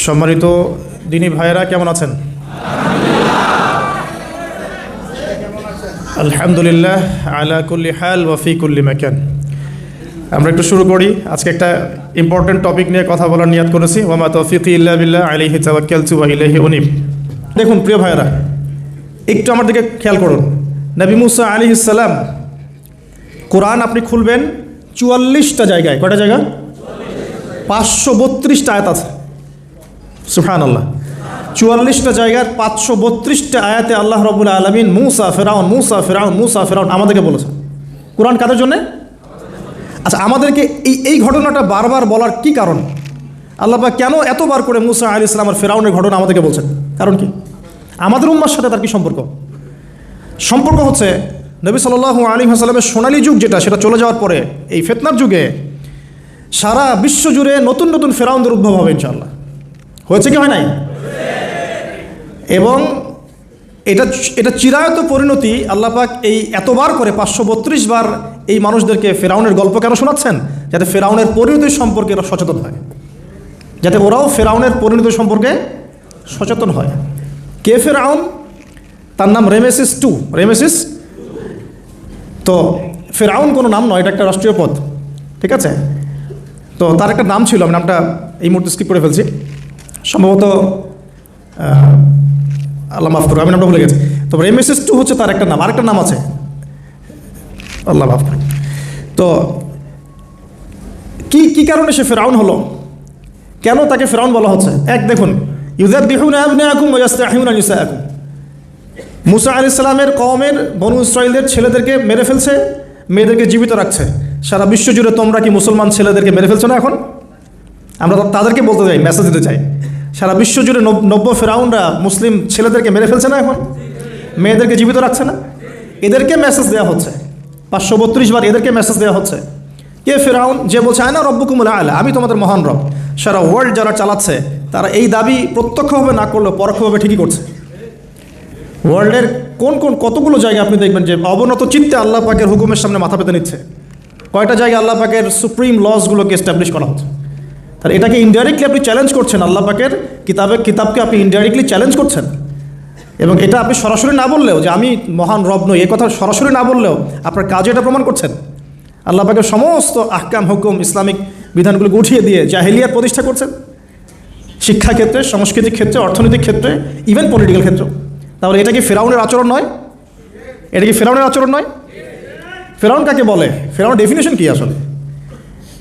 সম্মানিত দিনী ভাইয়েরা, কেমন আছেন? আলহামদুলিল্লাহ আলা কুল্লি হাল ওয়া ফি কুল্লি মাকান। আমরা একটু শুরু করি। আজকে একটা ইম্পর্টেন্ট টপিক নিয়ে কথা বলার নিয়াত করেছি। ওয়া মা তাওফীকি ইল্লা বিল্লাহ আলাইহি তাওয়াক্কালতু ওয়া ইলাইহি উনীব। দেখুন প্রিয় ভাইয়েরা, একটু আমার দিকে খেয়াল করুন। নবী মুসা আলাইহিস সালাম, কোরআন আপনি খুলবেন 44টা জায়গায়, কয়টা জায়গা? 532টা আয়াত আছে। সুবহানাল্লাহ। 44টা জায়গার 532টা আয়াতে আল্লাহ রাব্বুল আলামিন মুসা ফিরাউন মুসা ফিরাউন মুসা ফিরাউন আমাদেরকে বলেছেন। কোরআন কাদের জন্যে? আচ্ছা, আমাদেরকে এই ঘটনাটা বারবার বলার কি কারণ? আল্লাহ পাক কেন এতবার করে মুসা আলাইহিস সালাম আর ফিরাউনের ঘটনা আমাদেরকে বলছেন? কারণ কি? আমাদের উম্মার সাথে তার কি সম্পর্ক? সম্পর্ক হচ্ছে নবী সাল্লাল্লাহু আলাইহি ওয়াসাল্লামের সোনালী যুগ যেটা, সেটা চলে যাওয়ার পরে এই ফিতনার যুগে সারা বিশ্ব জুড়ে নতুন নতুন ফেরাউনদের উদ্ভব হবে ইনশাআল্লাহ। হয়েছে কি হয় নাই? এবং এটা চিরায়ত পরিণতি। আল্লাহ পাক এই এতবার করে 532 বার এই মানুষদেরকে ফেরাউনের গল্প কেন শোনাচ্ছেন? যাতে ফেরাউনের পরিণতি সম্পর্কে এরা সচেতন হয়, যাতে ওরাও ফেরাউনের পরিণতি সম্পর্কে সচেতন হয়। কে ফেরাউন? তার নাম রেমেসিস II। রেমেসিস। তো ফেরাউন কোনো নাম নয়, এটা একটা রাষ্ট্রীয় পদ, ঠিক আছে? তো তার একটা নাম ছিল, আমি নামটা এই মুহূর্তে স্কিপ করে ফেলছি, সম্ভবত আল্লাহ মাফ করুন, আমি নামটা ভুলে গেছি। তো রেমেসিস II হচ্ছে তার একটা নাম, আরেকটা নাম আছে, আল্লাহ মাফ করুন। তো কি কারণে সে ফেরাউন হলো? কেন তাকে ফেরাউন বলা হচ্ছে? এক, দেখুন, ইউযাববিহুনা আবনাআকুম ওয়া ইস্তাহইউনা নিসাআকুম। মুসা আলাইহিস সালামের কওমের বনু ইসরাঈলদের ছেলেদেরকে মেরে ফেলছে, মেয়েদেরকে জীবিত রাখছে। সারা বিশ্ব জুড়ে তোমরা কি মুসলমান ছেলেদেরকে মেরে ফেলছো না? এখন আমরা তাদেরকে বলতে চাই, মেসেজ দিতে চাই, সারা বিশ্ব জুড়ে নব্য ফেরাউনরা মুসলিম ছেলেদেরকে মেরে ফেলছে না, এখন মেয়েদেরকে জীবিত রাখছে না? এদেরকে মেসেজ দেওয়া হচ্ছে 532 বার, এদেরকে মেসেজ দেওয়া হচ্ছে। কে ফেরাউন? যে বলছে আনা রব্বুকুমুল আ'লা, আমি তোমাদের মহান রব। সারা ওয়ার্ল্ড যারা চালাচ্ছে তারা এই দাবি প্রত্যক্ষভাবে না করলেও পরোক্ষভাবে ঠিকই করছে। ওয়ার্ল্ডের কতগুলো জায়গা আপনি দেখবেন যে অবনত চিত্তে আল্লাহ পাকের হুকুমের সামনে মাথা পেতে নিচ্ছে। কয়টা জায়গায় আল্লাহ পাকের সুপ্রিম লসগুলোকে এস্টাবলিশ করা হচ্ছে। তাহলে এটাকে ইনডাইরেক্টলি আপনি চ্যালেঞ্জ করছেন, আল্লাহ পাকের কিতাবকে আপনি ইনডাইরেক্টলি চ্যালেঞ্জ করছেন। এবং এটা আপনি সরাসরি না বললেও, যে আমি মহান রব নই, এ কথা সরাসরি না বললেও আপনার কাজে এটা প্রমাণ করছেন। আল্লাহ পাকের সমস্ত আহকাম হুকুম ইসলামিক বিধানগুলোকে উঠিয়ে দিয়ে জাহেলিয়াত প্রতিষ্ঠা করছেন, শিক্ষা ক্ষেত্রে, সাংস্কৃতিক ক্ষেত্রে, অর্থনৈতিক ক্ষেত্রে, ইভেন পলিটিক্যাল ক্ষেত্রে। তাহলে এটা কি ফেরাউনের আচরণ নয়? এটা কি ফেরাউনের আচরণ নয়? ফেরাউন কাকে বলে? ফেরাউনের ডেফিনেশন কি আসলে?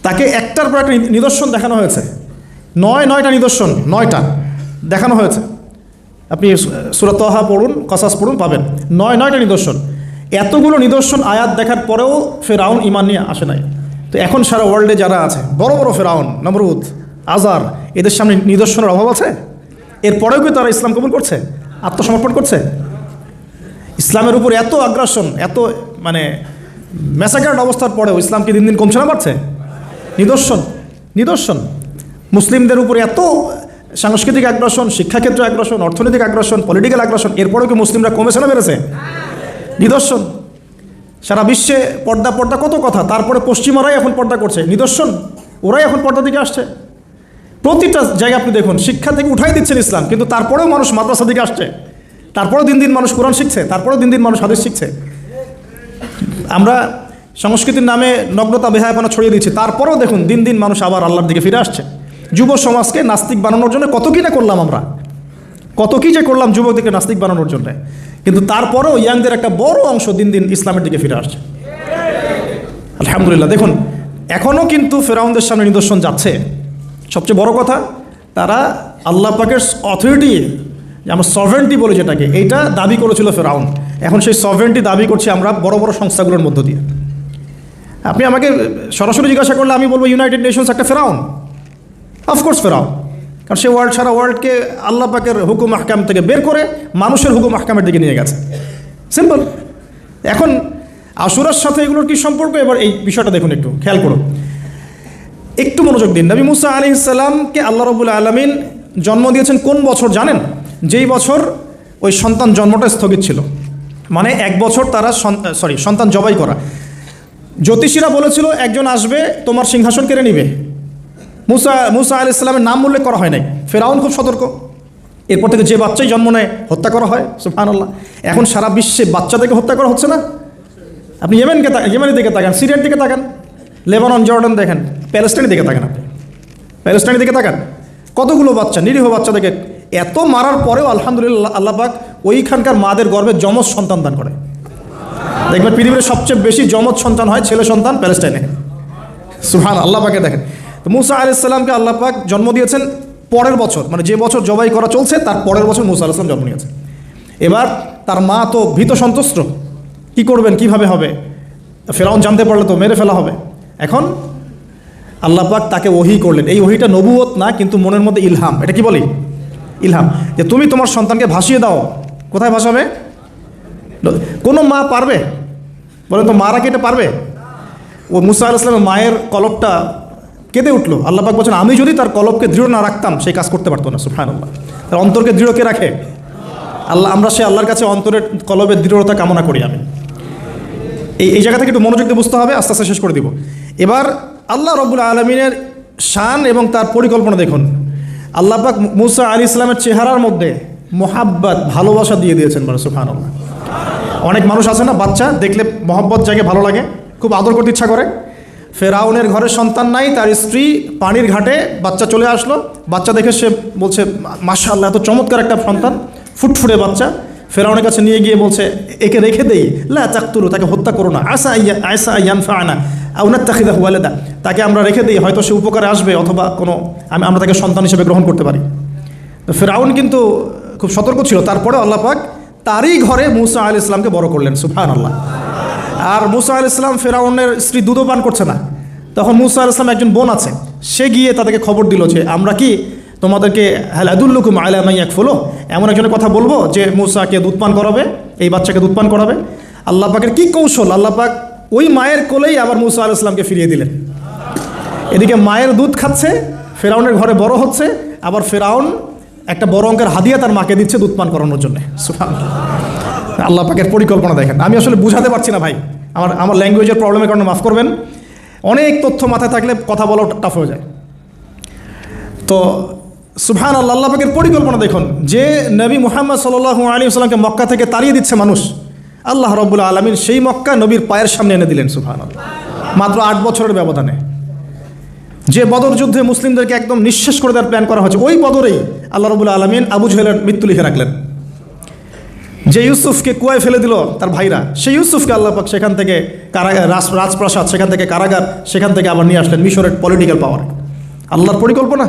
তাকে একটার পর একটা নিদর্শন দেখানো হয়েছে। 9টা নিদর্শন, 9টা দেখানো হয়েছে। আপনি সূরা তাহা পড়ুন, কসাস পড়ুন, পাবেন 9টা নিদর্শন। এতগুলো নিদর্শন আয়াত দেখার পরেও ফেরাউন ঈমান নিয়ে আসে নাই। তো এখন সারা ওয়ার্ল্ডে যারা আছে, বড় বড় ফেরাউন, নমরুদ, আজার, এদের সামনে নিদর্শনের অভাব আছে? এরপরেও কি তারা ইসলাম কবুল করছে, আত্মসমর্পণ করছে? ইসলামের উপর এত আগ্রাসন, এত ম্যাসাকার্ড অবস্থার পরেও ইসলাম কি দিন দিন কমছে না বাড়ছে? নিদর্শন। মুসলিমদের উপর এত সাংস্কৃতিক আগ্রাসন, শিক্ষাক্ষেত্রে আগ্রাসন, অর্থনৈতিক আগ্রাসন, পলিটিক্যাল আগ্রাসন, এরপরেও কি মুসলিমরা কমেছে না বেড়েছে? নিদর্শন। সারা বিশ্বে পর্দা কত কথা, তারপরে পশ্চিমারাই এখন পর্দা করছে, নিদর্শন। ওরাই এখন পর্দা দিকে আসছে। প্রতিটা জায়গায় আপনি দেখুন, শিক্ষা থেকে উঠাই দিচ্ছেন ইসলাম, কিন্তু তারপরেও মানুষ মাদ্রাসা দিকে আসছে, তারপরেও দিন দিন মানুষ কোরআন শিখছে, তারপরেও দিন দিন মানুষ হাদিস শিখছে। আমরা সংস্কৃতির নামে নগ্নতা বেহায়াপনা ছড়িয়ে দিচ্ছি, তারপরেও দেখুন দিন দিন মানুষ আবার আল্লাহর দিকে ফিরে আসছে। যুব সমাজকে নাস্তিক বানানোর জন্য কত কী না করলাম আমরা, কত কী যে করলাম যুবকদেরকে নাস্তিক বানানোর জন্য, কিন্তু তারপরেও ইয়াংদের একটা বড় অংশ দিন দিন ইসলামের দিকে ফিরে আসছে। আলহামদুলিল্লাহ। দেখুন এখনও কিন্তু ফেরাউনদের সামনে নিদর্শন যাচ্ছে। সবচেয়ে বড় কথা, তারা আল্লাহ পাকের অথরিটি, আমরা সভরেন্টি বলি যেটাকে, এইটা দাবি করেছিল ফেরাউন। এখন সেই সভরেন্টি দাবি করছি আমরা বড় বড় সংস্থাগুলোর মধ্য দিয়ে। আপনি আমাকে সরাসরি জিজ্ঞাসা করলে আমি বলবো ইউনাইটেড নেশনস একটা ফেরাউন। অফকোর্স ফেরাউন, কারণ সে সারা ওয়ার্ল্ডকে আল্লাহ পাকের হুকুম আহকাম থেকে বের করে মানুষের হুকুম আহকামের দিকে নিয়ে গেছে। সিম্পল। এখন আশুরার সাথে এগুলোর কি সম্পর্ক? এবার এই বিষয়টা দেখুন, একটু খেয়াল করুন, একটু মনোযোগ দিন। নবী মুসা আলাইহিস সালামকে আল্লাহ রাব্বুল আলামিন জন্ম দিয়েছেন কোন বছর জানেন? যেই বছর ওই সন্তান জন্মটা স্থগিত ছিল, মানে 1 বছর তারা সন্তান জবাই করা। জ্যোতিষীরা বলেছিল একজন আসবে তোমার সিংহাসন কেড়ে নিবে। মুসা আলাইহিস সালামের নাম উল্লেখ করা হয় নাই। ফেরাউন খুব সতর্ক, এরপর থেকে যে বাচ্চাই জন্ম নেয় হত্যা করা হয়, সুবহানাল্লাহ। এখন সারা বিশ্বে বাচ্চাদেরকে হত্যা করা হচ্ছে না? আপনি ইয়েমেনের দিকে তাকান, সিরিয়ার দিকে তাকান, লেবানন, জর্ডান দেখেন, প্যালেস্টাইনের দিকে তাকান, আপনি প্যালেস্টাইনের দিকে তাকান, কতগুলো বাচ্চা, নিরীহ বাচ্চাদেরকে এত মারার পরেও আলহামদুলিল্লাহ আল্লাহ পাক ওইখানকার মাদের গর্ভে যমজ সন্তান দান করে। দেখবেন পৃথিবীর সবচেয়ে বেশি যমজ সন্তান হয় ছেলে সন্তান প্যালেস্টাইনে, সুবহান আল্লাহ পাকে। দেখেন তো মুসা আলাইহিস সালামকে আল্লাহ পাক জন্ম দিয়েছেন পরের বছর, মানে যে বছর জবাই করা চলছে তার পরের বছর মুসা আলাইহিস সালাম জন্ম নিয়েছেন। এবার তার মা তো ভীত সন্ত্রস্ত, কী করবেন, কিভাবে হবে, ফেরাউন জানতে পারলে তো মেরে ফেলা হবে। এখন আল্লাহ পাক তাকে ওহী করলেন। এই ওহীটা নবুয়ত না, কিন্তু মনের মধ্যে ইলহাম, এটা কি বলি, ইলহাম, যে তুমি তোমার সন্তানকে ভাসিয়ে দাও। কোথায় ভাসাবে? কোনো মা পারবে বলেন তো, মারা কি এটা পারবে? ও মুসা আলাইহিস সালামের মায়ের কলবটা কেঁদে উঠলো। আল্লাহ পাক বলছেন আমি যদি তার কলবকে দৃঢ় না রাখতাম সেই কাজ করতে পারতো না, সুবহানাল্লাহ। তার অন্তরকে দৃঢ় কে রাখে? আল্লাহ। আমরা সে আল্লাহর কাছে অন্তরের কলবের দৃঢ়তা কামনা করি। আমি এই জায়গা থেকে একটু মনোযোগ দিয়ে বুঝতে হবে, আস্তে আস্তে শেষ করে দিব। এবার আল্লাহ রাব্বুল আলামিনের শান এবং তার পরিকল্পনা দেখুন। আল্লাহ পাক মুসা আলাইহিস সালামের চেহারার মধ্যে মোহাব্বত, ভালোবাসা দিয়ে দিয়েছেন, মানে সুবহানাল্লাহ। অনেক মানুষ আছে না, বাচ্চা দেখলে মহব্বত জাগে, ভালো লাগে, খুব আদর করতে ইচ্ছা করে। ফেরাউনের ঘরে সন্তান নাই, তার স্ত্রী পানির ঘাটে বাচ্চা চলে আসলো, বাচ্চা দেখে সে বলছে মাশাআল্লাহ এত চমৎকার একটা সন্তান, ফুটফুটে বাচ্চা। ফেরাউনের কাছে নিয়ে গিয়ে বলছে একে রেখে দেই, লা তাকতুলু, তাকে হত্যা করো না, আসা ইয়ানফা'না আও নাত্তাখিযাহু ওয়ালাদা, তাকে আমরা রেখে দিই, হয়তো সে উপকারে আসবে, অথবা আমরা তাকে সন্তান হিসেবে গ্রহণ করতে পারি। তো ফেরাউন কিন্তু খুব সতর্ক ছিল, তারপরে আল্লাহ পাক তারই ঘরে মুসা আলাইহিস সালামকে বড় করলেন, সুবহানাল্লাহ। আর মুসা আলাইহিস সালাম, ফেরাউনের স্ত্রী দুধও পান করছে না, তখন মুসা আলাইহিস সালাম একজন বোন আছে, সে গিয়ে তাদেরকে খবর দিল যে আমরা কি তোমাদেরকে হাল আদুল্লুকুম আলা মান ইয়াকফুলু, এমন একজনের কথা বলবো যে মুসাকে দুধ পান করাবে, এই বাচ্চাকে দুধ পান করাবে। আল্লাহ পাকের কী কৌশল, আল্লাহ পাক ওই মায়ের কোলেই আবার মুসা আলাইহিস সালামকে ফিরিয়ে দিলেন। এদিকে মায়ের দুধ খাচ্ছে, ফেরাউনের ঘরে বড় হচ্ছে, আবার ফেরাউন একটা বড় অঙ্কের হাদিয়া তার মাকে দিচ্ছে দুধ পান করানোর জন্য, সুবহানাল্লাহ। আল্লাহ পাকের পরিকল্পনা দেখেন। আমি আসলে বুঝাতে পারছি না ভাই, আমার ল্যাঙ্গুয়েজের প্রবলেমের কারণে মাফ করবেন। অনেক তথ্য মাথায় থাকলে কথা বলা টাফ হয়ে যায়। তো সুবহানাল্লাহ, আল্লাহ পাকের পরিকল্পনা দেখুন। যে নবী মুহাম্মদ সাল্লাল্লাহু আলাইহি ওয়াসাল্লামকে মক্কা থেকে তাড়িয়ে দিচ্ছে মানুষ, আল্লাহ রাব্বুল আলামিন সেই মক্কা নবীর পায়ের সামনে এনে দিলেন, সুবহানাল্লাহ, মাত্র 8 বছরের ব্যবধানে। যে বদর যুদ্ধে মুসলিমদেরকে একদম নিঃশেষ করে দেওয়ার প্ল্যান করা হয়েছে, ওই বদরেই আল্লাহ রাব্বুল আলামিন আবু জেহেলের মৃত্যু লিখে রাখলেন। যে ইউসুফকে কুয়ায় ফেলে দিল তার ভাইরা, সেই ইউসুফকে আল্লাহ পাক সেখান থেকে কারাগার, রাজপ্রাসাদ, সেখান থেকে কারাগার, সেখান থেকে আবার নিয়ে আসলেন মিশরের পলিটিক্যাল পাওয়ার। আল্লাহর পরিকল্পনা।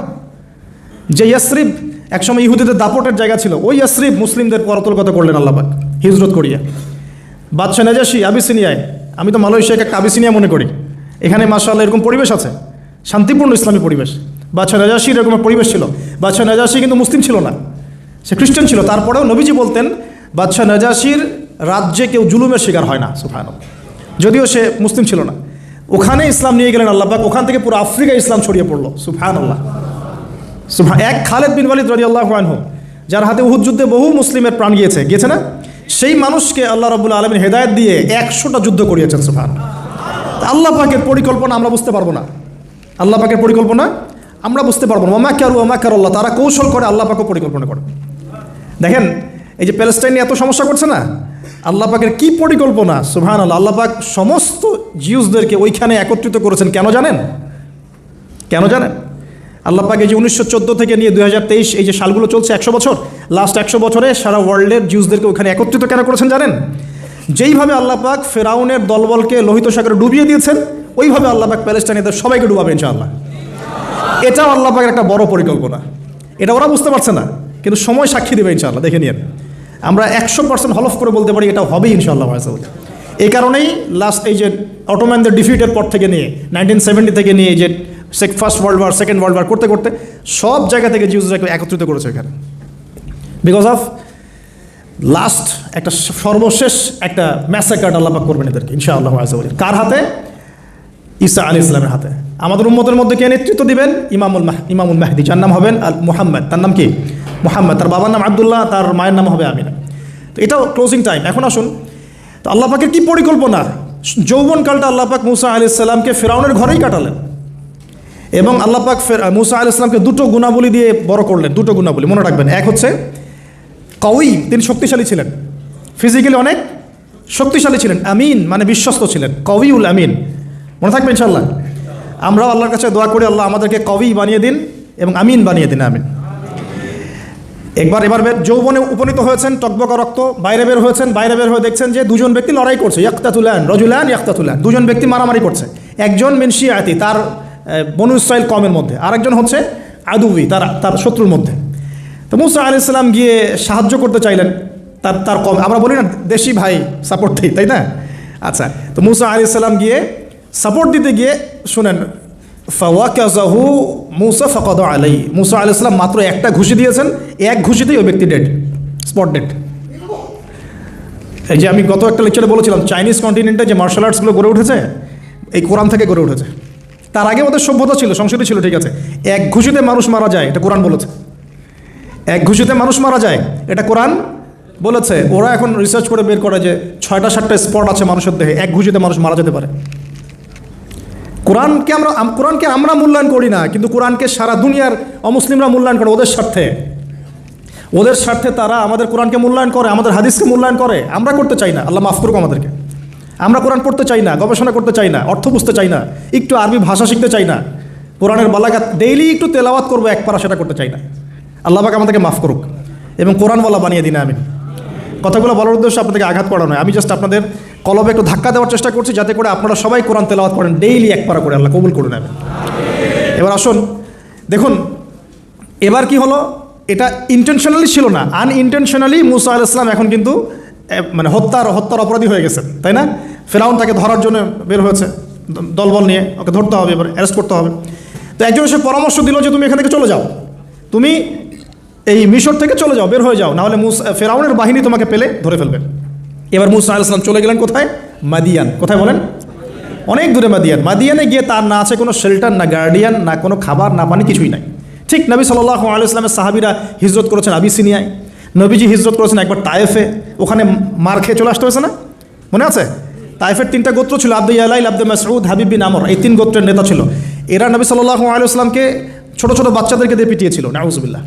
যে ইয়াসরিব একসময় ইহুদিদের দাপটের জায়গা ছিল, ওই ইয়াসরিব মুসলিমদের পরতলগত করলেন আল্লাহ পাক হিজরত করিয়া। বাদশাহ নাজাশী আবিসিনিয়ায়, আমি তো মালয়েশিয়াকে একটা আবিসিনিয়া মনে করি, এখানে মাশাআল্লাহ এরকম পরিবেশ আছে, শান্তিপূর্ণ ইসলামী পরিবেশ। বাদশাহ নাজাশীর এরকম পরিবেশ ছিল। বাদশাহ নাজাশী কিন্তু মুসলিম ছিল না, সে খ্রিস্টান ছিল। তারপরেও নবীজি বলতেন বাদশাহ নাজাশীর রাজ্যে কেউ জুলুমের শিকার হয় না, সুবহানাল্লাহ, যদিও সে মুসলিম ছিল না। ওখানে ইসলাম নিয়ে গেলেন আল্লাহ পাক, ওখান থেকে পুরো আফ্রিকায় ইসলাম ছড়িয়ে পড়লো, সুবহানাল্লাহ। এক খালেদ বিন ওয়ালিদ রাদিয়াল্লাহু আনহু, যার হাতে উহুদ যুদ্ধে বহু মুসলিমের প্রাণ গিয়েছে না, সেই মানুষকে আল্লাহ রাব্বুল আলামিন হেদায়েত দিয়ে 100টা যুদ্ধ করিয়েছেন, সুবহানাল্লাহ। আল্লাহ পাকের পরিকল্পনা আমরা বুঝতে পারবো না, আল্লাহ পাকের পরিকল্পনা আমরা বুঝতে পারবো না। ওয়া মাকারু ওয়া মাকারাল্লাহ, তারা কৌশল করে, আল্লাহ পাকও পরিকল্পনা করে। দেখেন এই যে প্যালেস্টাইনে এত সমস্যা করছে না, আল্লাহ পাকের কি পরিকল্পনা, সুবহানাল্লাহ। আল্লাহ পাক সমস্ত জিউসদেরকে ওইখানে একত্রিত করেছেন, কেন জানেন? আল্লাহ পাক এই যে 1914 থেকে নিয়ে 2023 এই যে সালগুলো চলছে, 100 বছর, লাস্ট 100 বছরে সারা ওয়ার্ল্ডের জিউসদেরকে ওইখানে একত্রিত কেন করেছেন জানেন? যেইভাবে আল্লাহ পাক ফেরাউনের দলবলকে লোহিত সাগরে ডুবিয়ে দিয়েছেন, ওইভাবে আল্লাহ পাক প্যালেস্টাইনিদের সবাইকে ডুবাবে ইনশাআল্লাহ। এটাও আল্লাহ পাকের একটা বড় পরিকল্পনা। এটা ওরা বুঝতে পারছে না, কিন্তু সময় সাক্ষী দেবে ইনশাআল্লাহ। দেখে নিন, আমরা 100% হলফ করে বলতে পারি এটা হবেই ইনশাআল্লাহ। এই কারণেই লাস্ট এই যে অটোম্যানদের ডিফিটের পর থেকে নিয়ে 1970 থেকে নিয়ে যে first world war, second world war করতে করতে সব জায়গা থেকে জিউসরাকে একত্রিত করেছে এখানে, বিকজ অফ লাস্ট একটা সর্বশেষ একটা ম্যাসাকার আল্লাহ পাক করবেন এদেরকে ইনশাআল্লাহ। কার হাতে? ঈসা আলাইহিস সালামের হাতে। আমাদের উম্মতের মধ্যে কে নেতৃত্ব দিবেন? ইমামুল মাহদি, যার নাম হবেন মুহাম্মদ। তার নাম কি? মুহাম্মদ। তার বাবার নাম আব্দুল্লাহ, তার মায়ের নাম হবে আমিনা। তো এটাও ক্লোজিং টাইম। এখন আসুন, তো আল্লাহ পাকের কী পরিকল্পনা। যৌবনকালটা আল্লাহ পাক মুসা আলাইহিস সালামকে ফেরাউনের ঘরেই কাটালেন। এবং আল্লাহ পাক মুসা আলাইহিস সালামকে দুটো গুণাবলী দিয়ে বড় করলেন, দুটো গুণাবলী মনে রাখবেন। এক হচ্ছে কওয়ী, তিনি শক্তিশালী ছিলেন, ফিজিক্যালি অনেক শক্তিশালী ছিলেন। আমিন মানে বিশ্বস্ত ছিলেন, কওয়ীউল আমিন, মনে থাকবে ইনশাআল্লাহ। আমরাও আল্লাহর কাছে দোয়া করি, আল্লাহ আমাদেরকে কওয়ী বানিয়ে দিন এবং আমিন বানিয়ে দিন, আমিন। এবার যৌবনে উপনীত হয়েছেন, টকবকা রক্ত, বাইরে বের হয়েছেন, বাইরে বের হয়ে দেখছেন যে দুজন ব্যক্তি লড়াই করছে, ইয়াক্তাতুলান রজুলান ইয়াক্তাতুলান, দুজন ব্যক্তি মারামারি করছে। একজন মিন শিয়াতি, তার বনু ইসরাইল কওমের মধ্যে, আরেকজন হচ্ছে আদুবি, তার শত্রুর মধ্যে। তো মুসা আলাইহিস সালাম গিয়ে সাহায্য করতে চাইলেন তার কম, আমরা বলি না দেশি ভাই সাপোর্ট দিই, তাই না? আচ্ছা, তো মুসা আলাইহিস সালাম গিয়ে সাপোর্ট দিতে গিয়ে শুনেন, ফাওয়াকাযাহু মুসা ফাকাদা আলাইহি, মুসা আলাইহিস সালাম মাত্র একটা ঘুষি দিয়েছেন, এক ঘুষিতেই ওই ব্যক্তি ডেড, স্পট ডেড। এই যে আমি গত একটা লেকচারে বলেছিলাম, চাইনিজ কন্টিনেন্টে যে মার্শাল আর্টসগুলো গড়ে উঠেছে এই কোরআন থেকে গড়ে উঠেছে। তার আগে ওদের সভ্যতা ছিল, সংস্কৃতি ছিল, ঠিক আছে। এক ঘুষিতে মানুষ মারা যায়, এটা কোরআন বলেছে। এক ঘুষিতে মানুষ মারা যায়, এটা কোরআন বলেছে। ওরা এখন রিসার্চ করে বের করে যে 6টা-7টা স্পট আছে মানুষের দেহে, এক ঘুষিতে মানুষ মারা যেতে পারে। কোরআনকে আমরা মূল্যায়ন করি না, কিন্তু কোরআনকে সারা দুনিয়ার অমুসলিমরা মূল্যায়ন করে ওদের স্বার্থে তারা আমাদের কোরআনকে মূল্যায়ন করে, আমাদের হাদিসকে মূল্যায়ন করে। আমরা করতে চাই না, আল্লাহ মাফ করুক আমাদেরকে। আমরা কোরআন পড়তে চাই না, গবেষণা করতে চাই না, অর্থ বুঝতে চাই না, একটু আরবি ভাষা শিখতে চাই না, কোরআনের বালাগাত ডেইলি একটু তেলাওয়াত করবো এক পারা, সেটা করতে চাই না। আল্লাহ পাক আমাদেরকে মাফ করুক এবং কোরআনওয়ালা বানিয়ে দিন, আমিন। কথাগুলো বলার উদ্দেশ্য আপনাদেরকে আঘাত করা নয়, আমি জাস্ট আপনাদের কলবে একটু ধাক্কা দেওয়ার চেষ্টা করছি, যাতে করে আপনারা সবাই কোরআন তেলাওয়াত করেন ডেইলি এক পারা করে, আল্লাহ কবুল করে নেবেন। এবার আসুন দেখুন, এবার কি হলো, এটা ইন্টেনশনালি ছিল না, আনইনটেনশনালি মুসা আলাইহিস সালাম এখন কিন্তু মানে হত্যার অপরাধী হয়ে গেছেন, তাই না? ফেরাউন তাকে ধরার জন্য বের হয়েছে দলবল নিয়ে, ওকে ধরতে হবে, এবার অ্যারেস্ট করতে হবে। তো একজন এসে পরামর্শ দিল যে তুমি এখান থেকে চলে যাও, তুমি এই মিশর থেকে চলে যাও, বের হয়ে যাও, নাহলে ফেরাউনের বাহিনী তোমাকে পেলে ধরে ফেলবে। এবার মুসা আলাইহিস সালাম চলে গেলেন কোথায়? মাদিয়ান। কোথায় বলেন? অনেক দূরে মাদিয়ানে গিয়ে তার না আছে কোনো শেল্টার, না গার্ডিয়ান, না কোনো খাবার, না পানি, কিছুই নাই। ঠিক নবী সাল্লাল্লাহু আলাইহি ওয়াসাল্লামের সাহাবীরা হিজরত করেছেন আবিসিনিয়ায়, নবীজি হিজরত করেছেন একবার তায়েফে, ওখানে মার খেয়ে চলে আসতে হয়েছে না, মনে আছে? তায়েফের 3টা গোত্র ছিল, আব্দু ইয়ালাইল, আব্দু মাসউদ, হাবিব বিন আমর, এই 3 গোত্রের নেতা ছিল। এরা নবী সাল্লাল্লাহু আলাইহি ওয়াসাল্লামকে ছোট ছোট বাচ্চাদেরকে দিয়ে পিটিয়েছিল, নাউজুবিল্লাহ।